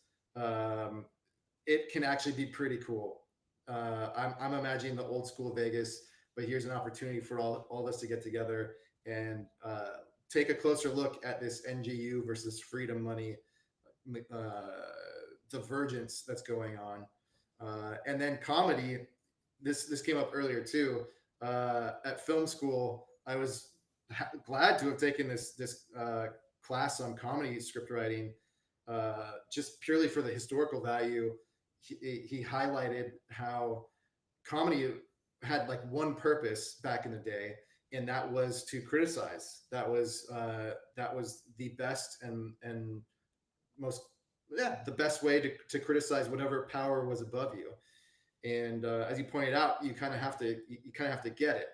it can actually be pretty cool. I'm imagining the old school Vegas, but here's an opportunity for all of us to get together and take a closer look at this NGU versus freedom money divergence that's going on. And then comedy, this came up earlier too. At film school, I was glad to have taken this class on comedy script writing, just purely for the historical value. He highlighted how comedy had like one purpose back in the day, and that was to criticize. That was the best and most the best way to criticize whatever power was above you. And as you pointed out, you kind of have to get it.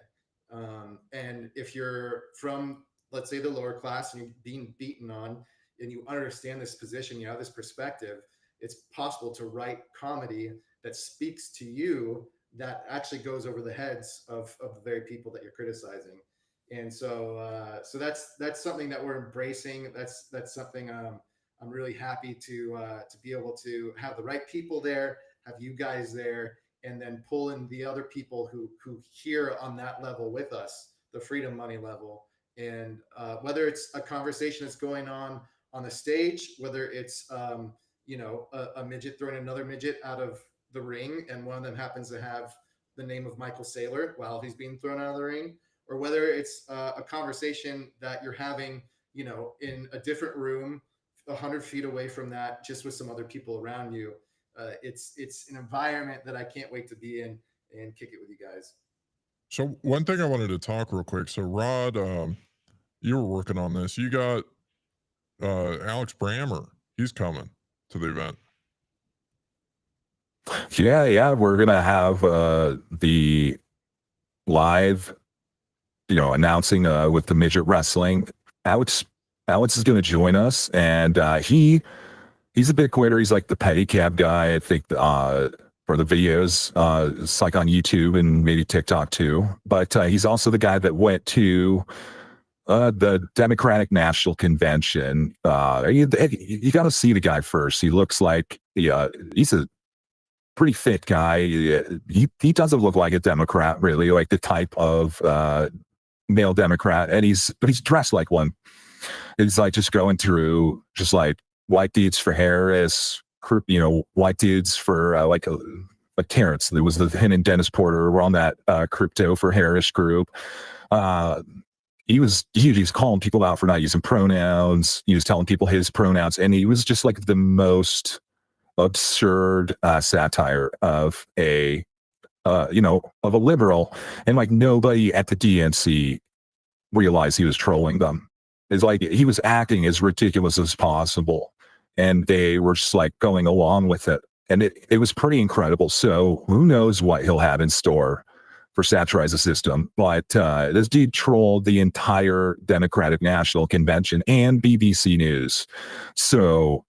And if you're from, let's say, the lower class and you're being beaten on, and you understand this position, you have this perspective, it's possible to write comedy that speaks to you that actually goes over the heads of the very people that you're criticizing. And so that's something that we're embracing. That's something I'm really happy to be able to have the right people there, have you guys there, and then pull in the other people who hear on that level with us, the freedom money level. And whether it's a conversation that's going on the stage, whether it's you know, a midget throwing another midget out of the ring, and one of them happens to have the name of Michael Saylor while he's being thrown out of the ring, or whether it's a conversation that you're having, you know, in a different room, 100 feet away from that, just with some other people around you. It's an environment that I can't wait to be in and kick it with you guys. So one thing I wanted to talk real quick. So Rod, you were working on this. You got Alex Brammer. He's coming to the event. Yeah. We're gonna have the live, you know, announcing with the midget wrestling. Alex is gonna join us, and he's a Bitcoiner. He's like the pedicab guy, I think, for the videos. It's like on YouTube and maybe TikTok too. But he's also the guy that went to the Democratic National Convention. You got to see the guy first. He looks like he's a pretty fit guy. He doesn't look like a Democrat, really, like the type of male Democrat, and he's dressed like one. He's like just going through just like white dudes for Harris, you know, white dudes for like Terrence. There was him and Dennis Porter were on that crypto for Harris group. He was calling people out for not using pronouns. He was telling people his pronouns, and he was just like the most absurd satire of a liberal, and like nobody at the DNC realized he was trolling them. It's like he was acting as ridiculous as possible, and they were just like going along with it, and it was pretty incredible. So who knows what he'll have in store for Satarize the system. But this dude trolled the entire Democratic National Convention and BBC News. So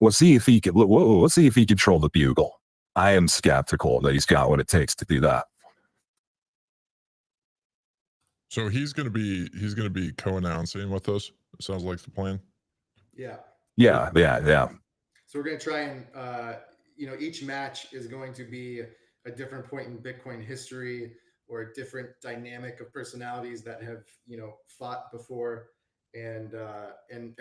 let's see if he can troll the Bugle. I am skeptical that he's got what it takes to do that. So he's gonna be co-announcing with us. It sounds like the plan. Yeah. So we're gonna try and each match is going to be a different point in Bitcoin history. or a different dynamic of personalities that have, you know, fought before. And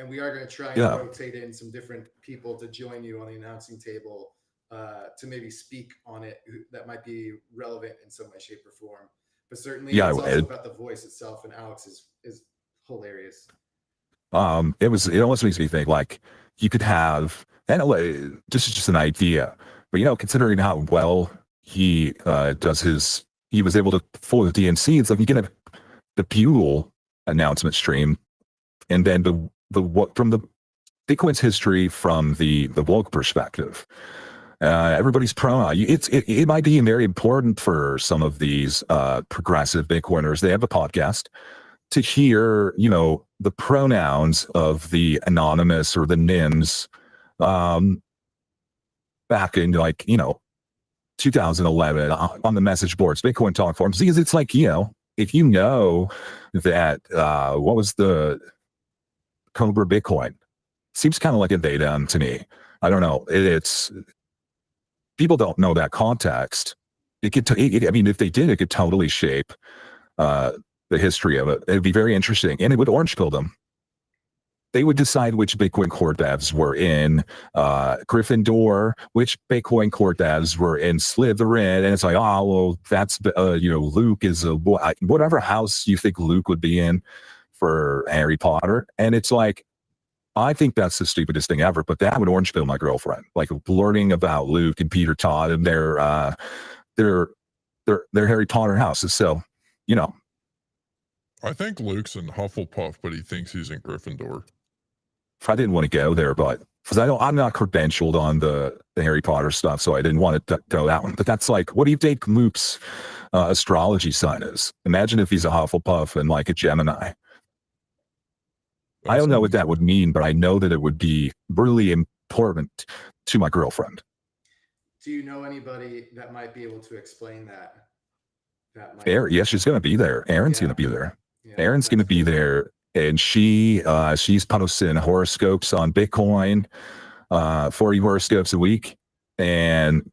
we are going to try and rotate in some different people to join you on the announcing table, to maybe speak on it that might be relevant in some way, shape, or form. But certainly, it's also about the voice itself. And Alex is hilarious. It almost makes me think like you could have, and this is just an idea, but you know, considering how well he he was able to fool the DNC. It's like you can have the Bugle announcement stream, and then from the Bitcoin's history from the woke perspective. Everybody's it might be very important for some of these progressive Bitcoiners. They have a podcast to hear, you know, the pronouns of the anonymous or the NIMS back in, like, you know, 2011 on the message boards, Bitcoin talk forums, because it's like, you know, if you know that what was the Cobra Bitcoin, seems kind of like a datum to me. I don't know. It's people don't know that context. It could, I mean, if they did, it could totally shape the history of it. It'd be very interesting, and it would orange pill them. They would decide which Bitcoin core devs were in Gryffindor, which Bitcoin core devs were in Slytherin, and it's like, oh, well, that's you know, Luke is a whatever house you think Luke would be in for Harry Potter, and it's like, I think that's the stupidest thing ever. But that would orange pill my girlfriend, like learning about Luke and Peter Todd and their Harry Potter houses. So, you know, I think Luke's in Hufflepuff, but he thinks he's in Gryffindor. I didn't want to go there, but because I'm not credentialed on the Harry Potter stuff, so I didn't want to go that one. But that's like, what do you think Luke's astrology sign is? Imagine if he's a Hufflepuff and like a Gemini. I don't know what that would mean, but I know that it would be really important to my girlfriend. Do you know anybody that might be able to explain that? Yeah, she's going to be there. Erin's going to be there. Yeah, Erin's going to be there, and she's posting horoscopes on Bitcoin, 40 horoscopes a week, and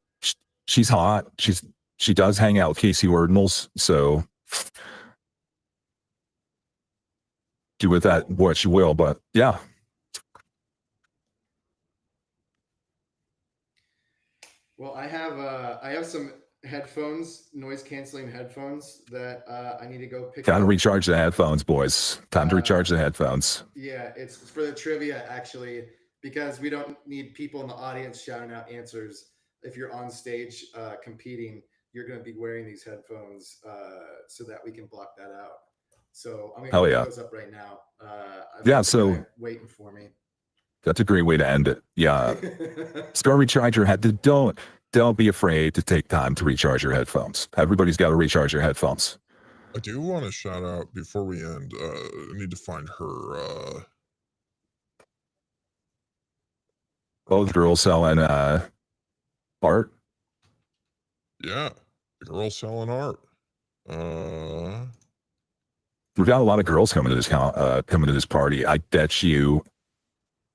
she's hot. She does hang out with Casey Ordinals, so do with that what you will, but yeah. Well, I have some headphones, noise canceling headphones that I need to go pick Time up. to recharge the headphones, boys. Time to recharge the headphones. Yeah, it's for the trivia, actually, because we don't need people in the audience shouting out answers. If you're on stage competing, you're going to be wearing these headphones so that we can block that out. So I'm going to put those up right now. So waiting for me. That's a great way to end it. Yeah. Start recharge your head. Don't be afraid to take time to recharge your headphones. Everybody's got to recharge your headphones. I do want to shout out before we end. I need to find her. Both girls selling art. Yeah, the girl selling art. We've got a lot of girls coming to this party. I bet you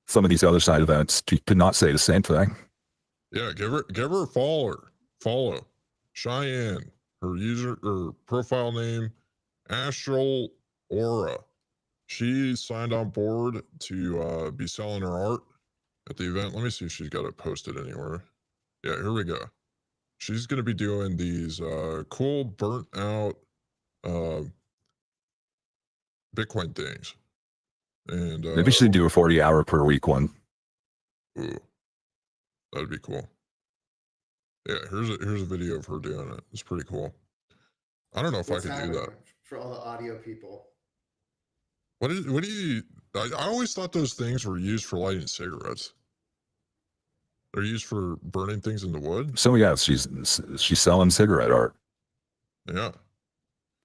some of these other side events could not say the same thing. Yeah, give her a follow. Cheyenne, her profile name, Astral Aura. She signed on board to be selling her art at the event. Let me see if she's got it posted anywhere. Yeah, here we go. She's going to be doing these cool burnt out Bitcoin things. And maybe she should do a 40-hour per week one. Ooh, that'd be cool. Yeah, here's a video of her doing it. It's pretty cool. I don't know if I could do that for all the audio people. What do you? I always thought those things were used for lighting cigarettes. They're used for burning things in the wood. So yeah, she's selling cigarette art. Yeah.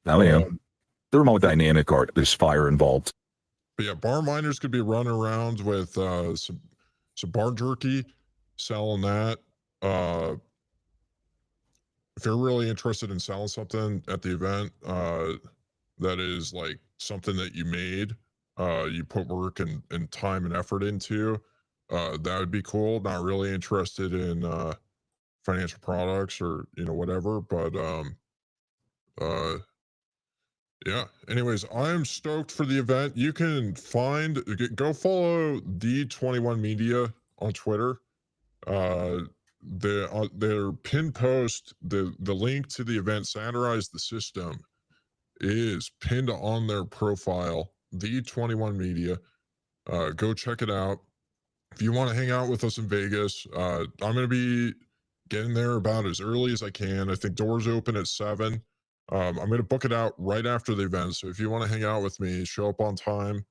I mean, thermodynamic art. There's fire involved. But yeah, bar minders could be running around with some bar jerky, selling that. If you're really interested in selling something at the event, that is like something that you made, you put work and time and effort into, that would be cool. Not really interested in financial products or whatever, but Yeah. Anyways, I'm stoked for the event. You can go follow D21 Media on Twitter. Their pin post, the link to the event, Satarize the System, is pinned on their profile, D21 Media. Go check it out. If you want to hang out with us in Vegas, I'm going to be getting there about as early as I can. I think doors open at 7. I'm going to book it out right after the event. So if you want to hang out with me, show up on time.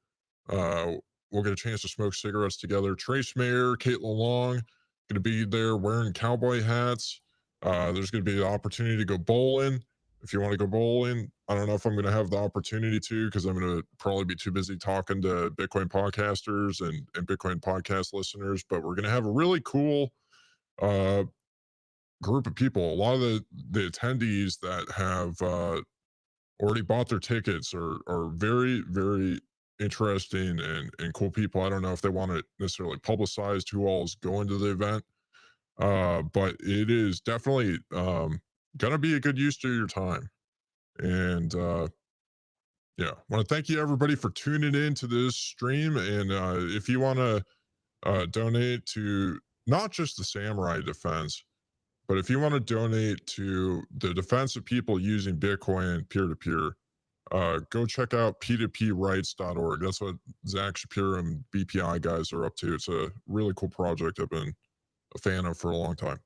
We'll get a chance to smoke cigarettes together. Trace Mayer, Caitlin Long, going to be there wearing cowboy hats. There's going to be an opportunity to go bowling. If you want to go bowling, I don't know if I'm going to have the opportunity to, because I'm going to probably be too busy talking to Bitcoin podcasters and Bitcoin podcast listeners. But we're going to have a really cool group of people. A lot of the attendees that have already bought their tickets are very, very interesting and cool people. I don't know if they want to necessarily publicize who all is going to the event, but it is definitely gonna be a good use to your time. And yeah, want to thank you everybody for tuning in to this stream. And if you want to donate to not just the Samurai defense, but if you want to donate to the defense of people using Bitcoin peer-to-peer, go check out p2prights.org. That's what Zack, Shapiro, and BPI guys are up to. It's a really cool project I've been a fan of for a long time.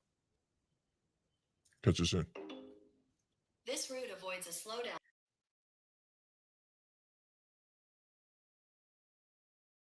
Catch you soon. This route avoids a slowdown.